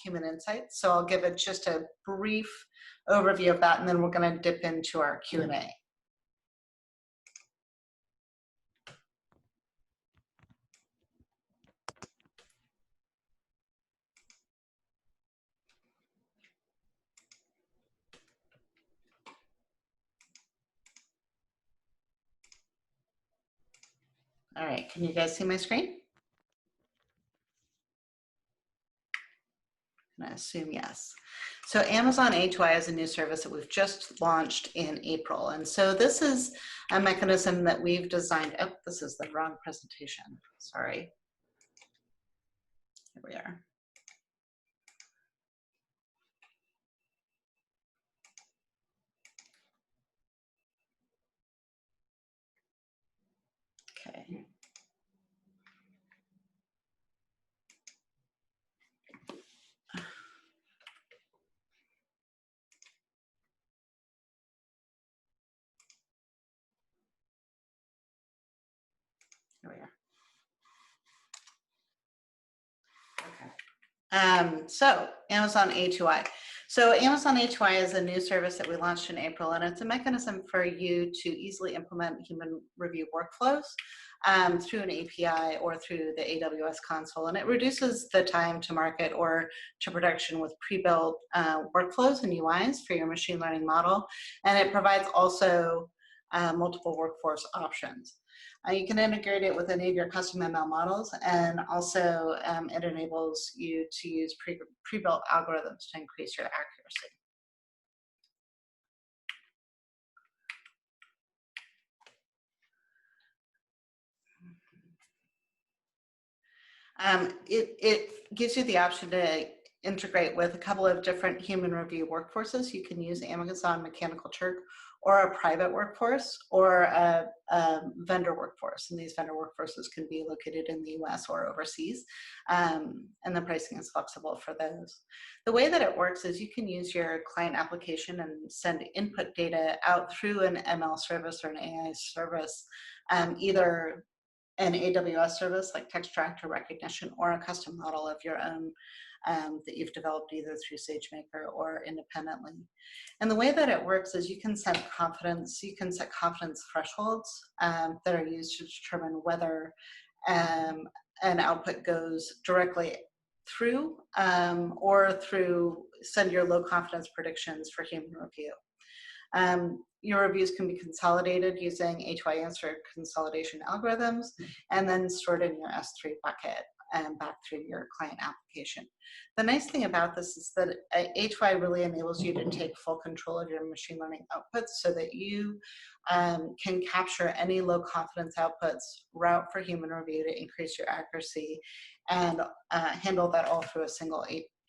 human insights. So I'll give it just a brief overview of that, and then we're going to dip into our Q&A. All right, can you guys see my screen? I assume yes. So Amazon A2I is a new service that we've just launched in April. And so this is a mechanism that we've designed. Oh, this is the wrong presentation. Sorry. Here we are. Okay. Here we are. Okay. So Amazon A2I. So Amazon A2I is a new service that we launched in April, and it's a mechanism for you to easily implement human review workflows through an API or through the AWS console. And it reduces the time to market or to production with pre-built workflows and UIs for your machine learning model. And it provides also multiple workforce options. You can integrate it with any of your custom ML models, and also it enables you to use pre-built algorithms to increase your accuracy. It gives you the option to integrate with a couple of different human review workforces. You can use Amazon Mechanical Turk or a private workforce or a vendor workforce. And these vendor workforces can be located in the US or overseas. And the pricing is flexible for those. The way that it works is you can use your client application and send input data out through an ML service or an AI service, either an AWS service like text extract or recognition, or a custom model of your own that you've developed either through SageMaker or independently. And the way that it works is you can set confidence thresholds that are used to determine whether an output goes directly through or through send your low confidence predictions for human review. Your reviews can be consolidated using A2I answer consolidation algorithms and then stored in your S3 bucket and back through your client application. The nice thing about this is that A2I really enables you to take full control of your machine learning outputs so that you can capture any low confidence outputs, route for human review to increase your accuracy, and handle that all through a single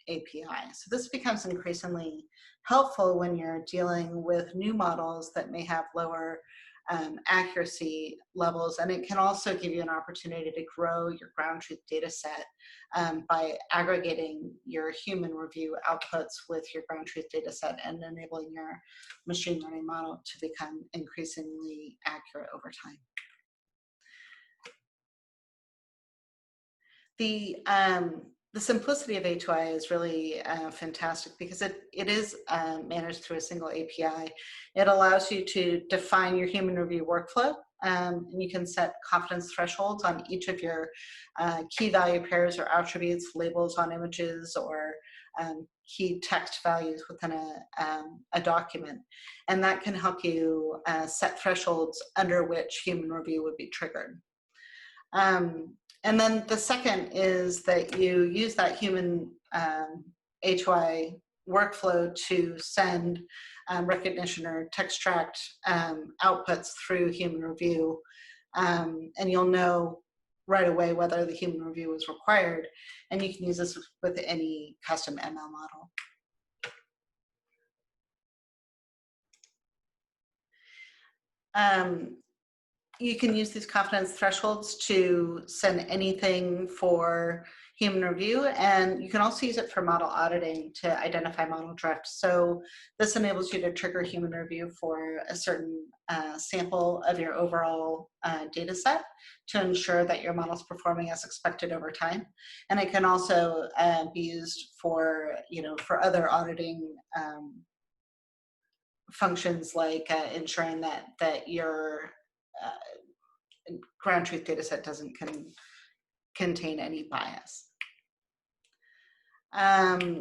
API. So this becomes increasingly helpful when you're dealing with new models that may have lower accuracy levels, and it can also give you an opportunity to grow your ground truth data set by aggregating your human review outputs with your ground truth data set and enabling your machine learning model to become increasingly accurate over time. the simplicity of A2I is really fantastic because it is managed through a single API. It allows you to define your human review workflow, and you can set confidence thresholds on each of your key value pairs or attributes, labels on images, or key text values within a document. And that can help you set thresholds under which human review would be triggered. And then the second is that you use that human A2I workflow to send recognition or text tract outputs through human review. And you'll know right away whether the human review is required. And you can use this with any custom ML model. You can use these confidence thresholds to send anything for human review, and you can also use it for model auditing to identify model drift. So this enables you to trigger human review for a certain sample of your overall data set to ensure that your model is performing as expected over time. And it can also be used for, for other auditing functions, like ensuring that your ground truth data set doesn't contain any bias.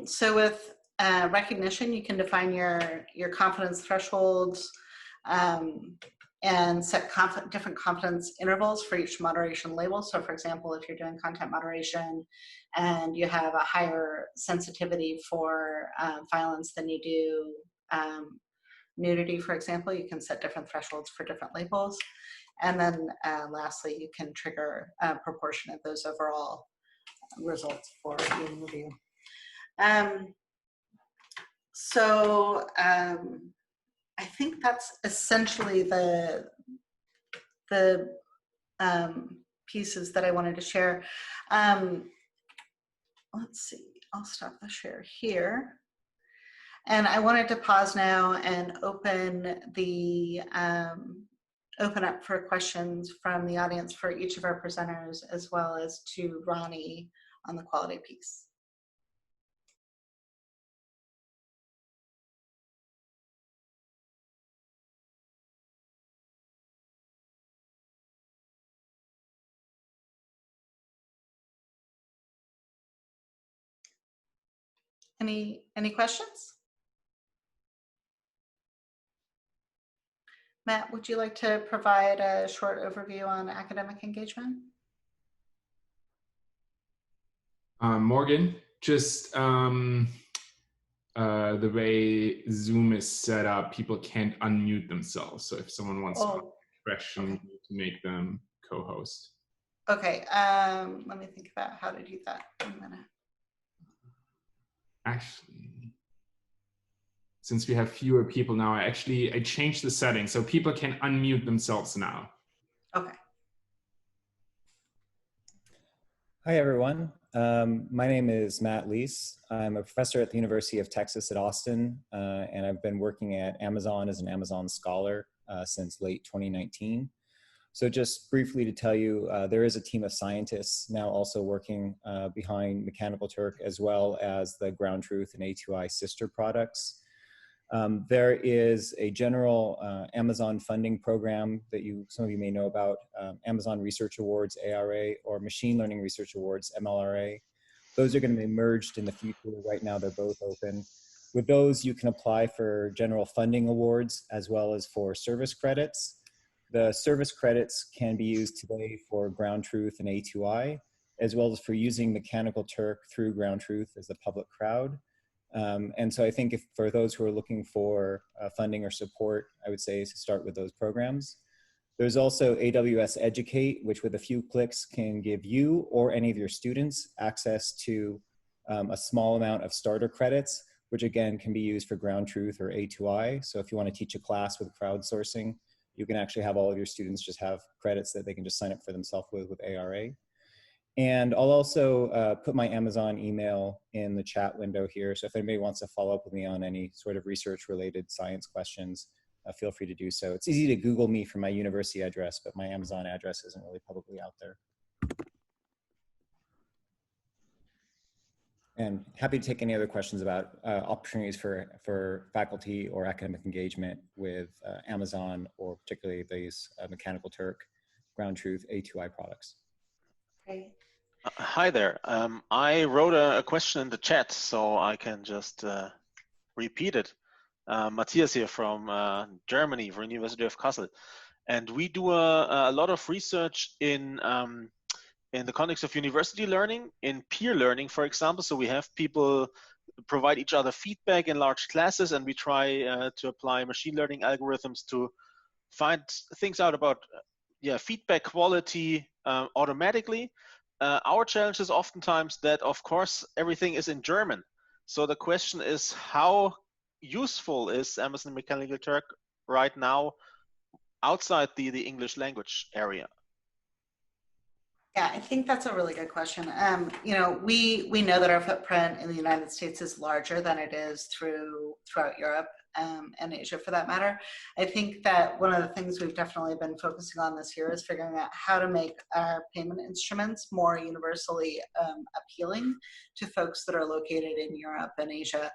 So with recognition, you can define your confidence thresholds and set different confidence intervals for each moderation label. So for example, if you're doing content moderation and you have a higher sensitivity for violence than you do nudity, for example, you can set different thresholds for different labels. And then lastly, you can trigger a proportion of those overall results for human review. So I think that's essentially the pieces that I wanted to share. Let's see, I'll stop the share here. And I wanted to pause now and open up for questions from the audience for each of our presenters, as well as to Ronnie on the quality piece. Any questions? Matt, would you like to provide a short overview on academic engagement? Morgan, just the way Zoom is set up, people can't unmute themselves. So if someone wants to ask a question, you need to make them co-host. Okay, let me think about how to do that in a minute. Actually, since we have fewer people now, I changed the settings so people can unmute themselves now. Okay. Hi, everyone. My name is Matt Leese. I'm a professor at the University of Texas at Austin, and I've been working at Amazon as an Amazon scholar since late 2019. So just briefly to tell you, there is a team of scientists now also working behind Mechanical Turk, as well as the Ground Truth and A2I sister products. There is a general Amazon funding program that some of you may know about, Amazon Research Awards, ARA, or Machine Learning Research Awards, MLRA. Those are going to be merged in the future. Right now, they're both open. With those, you can apply for general funding awards as well as for service credits. The service credits can be used today for Ground Truth and A2I, as well as for using Mechanical Turk through Ground Truth as the public crowd. And so I think for those who are looking for funding or support, I would say to start with those programs. There's also AWS Educate, which with a few clicks can give you or any of your students access to a small amount of starter credits, which again can be used for Ground Truth or A2I. So if you want to teach a class with crowdsourcing, you can actually have all of your students just have credits that they can just sign up for themselves with ARA. And I'll also put my Amazon email in the chat window here. So if anybody wants to follow up with me on any sort of research related science questions, feel free to do so. It's easy to Google me for my university address, but my Amazon address isn't really publicly out there. And happy to take any other questions about opportunities for faculty or academic engagement with Amazon, or particularly these Mechanical Turk, Ground Truth, A2I products. Great. Hi there. I wrote a question in the chat, so I can just repeat it. Matthias here from Germany, from University of Kassel. And we do a lot of research in the context of university learning, in peer learning, for example. So we have people provide each other feedback in large classes, and we try to apply machine learning algorithms to find things out about feedback quality automatically. Our challenge is oftentimes that, of course, everything is in German. So the question is, how useful is Amazon Mechanical Turk right now outside the English language area? Yeah, I think that's a really good question. You know, we know that our footprint in the United States is larger than it is throughout Europe and Asia, for that matter. I think that one of the things we've definitely been focusing on this year is figuring out how to make our payment instruments more universally appealing to folks that are located in Europe and Asia.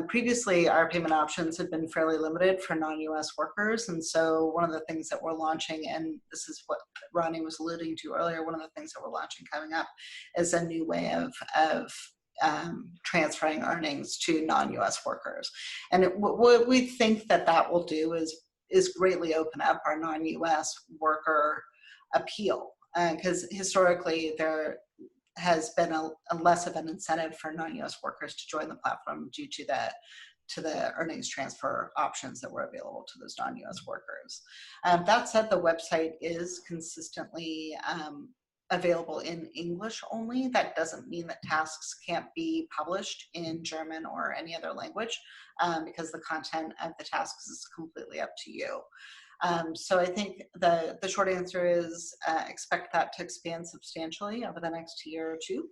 Previously, our payment options had been fairly limited for non-US workers, and so one of the things that we're launching, and this is what Ronnie was alluding to earlier, one of the things that we're launching coming up is a new way of transferring earnings to non-US workers. And what we think that will do is greatly open up our non-US worker appeal, because historically there has been a less of an incentive for non-US workers to join the platform due to the earnings transfer options that were available to those non-US workers. That said, the website is consistently available in English only. That doesn't mean that tasks can't be published in German or any other language, because the content of the tasks is completely up to you. So I think the short answer is expect that to expand substantially over the next year or two.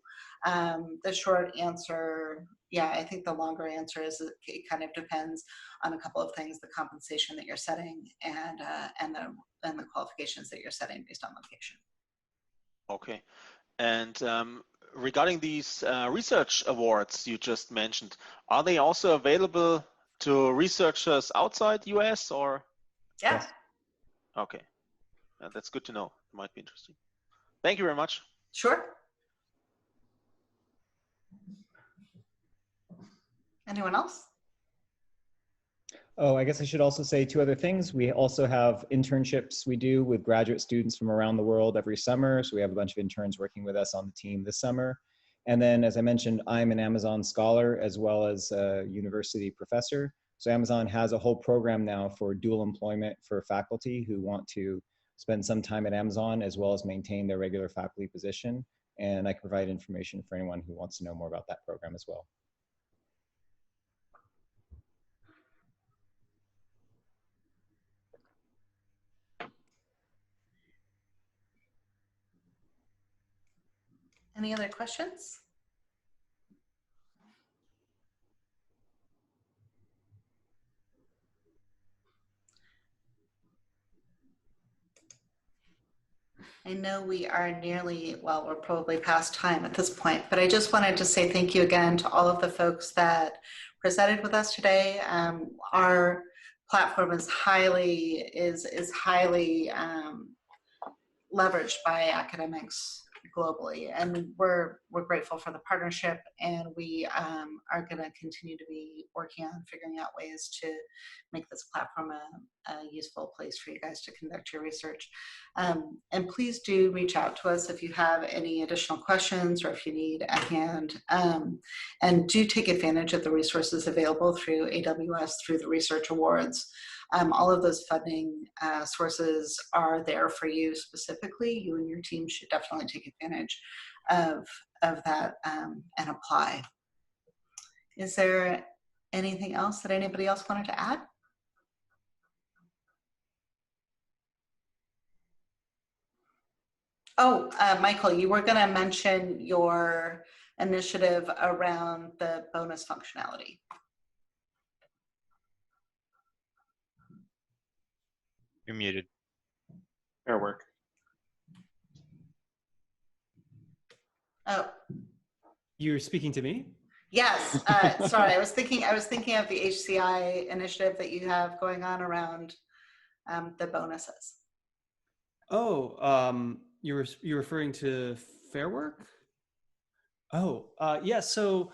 The short answer, yeah, I think the longer answer is it kind of depends on a couple of things: the compensation that you're setting and the qualifications that you're setting based on location. Okay. And regarding these research awards you just mentioned, are they also available to researchers outside US or? Yeah. Yes. Okay. That's good to know. It might be interesting. Thank you very much. Sure. Anyone else? Oh, I guess I should also say two other things. We also have internships we do with graduate students from around the world every summer. So we have a bunch of interns working with us on the team this summer. And then, as I mentioned, I'm an Amazon scholar as well as a university professor. So Amazon has a whole program now for dual employment for faculty who want to spend some time at Amazon as well as maintain their regular faculty position. And I can provide information for anyone who wants to know more about that program as well. Any other questions? I know we are nearly, well, we're probably past time at this point, but I just wanted to say thank you again to all of the folks that presented with us today. Our platform is highly leveraged by academics globally, and we're grateful for the partnership, and we are going to continue to be working on figuring out ways to make this platform a useful place for you guys to conduct your research. And please do reach out to us if you have any additional questions or if you need a hand, and do take advantage of the resources available through AWS through the Research Awards. All of those funding sources are there for you specifically. You and your team should definitely take advantage of that and apply. Is there anything else that anybody else wanted to add? Oh, Michael, you were going to mention your initiative around the bonus functionality. You're muted. Fair work. Oh. You're speaking to me? Yes, sorry, I was thinking of the HCI initiative that you have going on around the bonuses. Oh, you're referring to Fair Work? Oh, yeah. So,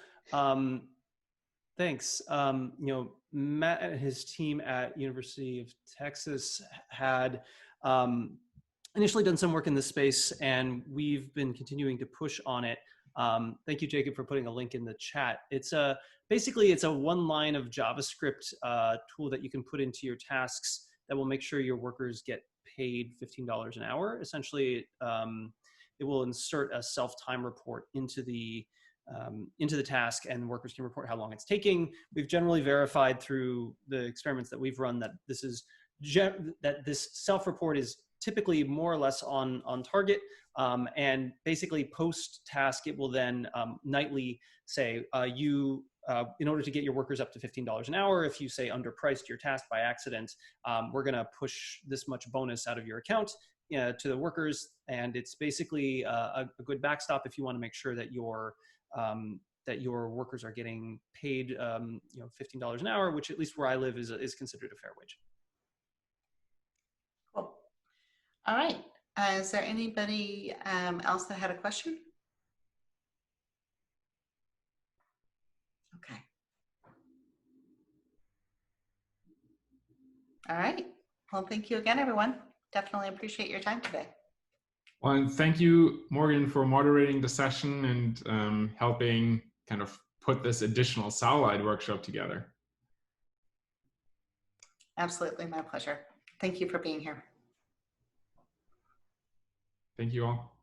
thanks. Matt and his team at University of Texas had initially done some work in this space, and we've been continuing to push on it. Thank you, Jacob, for putting a link in the chat. It's basically it's a one line of JavaScript tool that you can put into your tasks that will make sure your workers get paid $15 an hour. Essentially, it will insert a self-time report into the task, and workers can report how long it's taking. We've generally verified through the experiments that we've run that this self-report is typically more or less on target. And basically post-task, it will then nightly say, in order to get your workers up to $15 an hour, if you say underpriced your task by accident, we're gonna push this much bonus out of your account to the workers. And it's basically a good backstop if you wanna make sure that your workers are getting paid $15 an hour, which at least where I live is considered a fair wage. Cool. All right. Is there anybody else that had a question? Okay. All right. Well, thank you again, everyone. Definitely appreciate your time today. Well, and thank you, Morgan, for moderating the session and helping kind of put this additional satellite workshop together. Absolutely, my pleasure. Thank you for being here. Thank you all.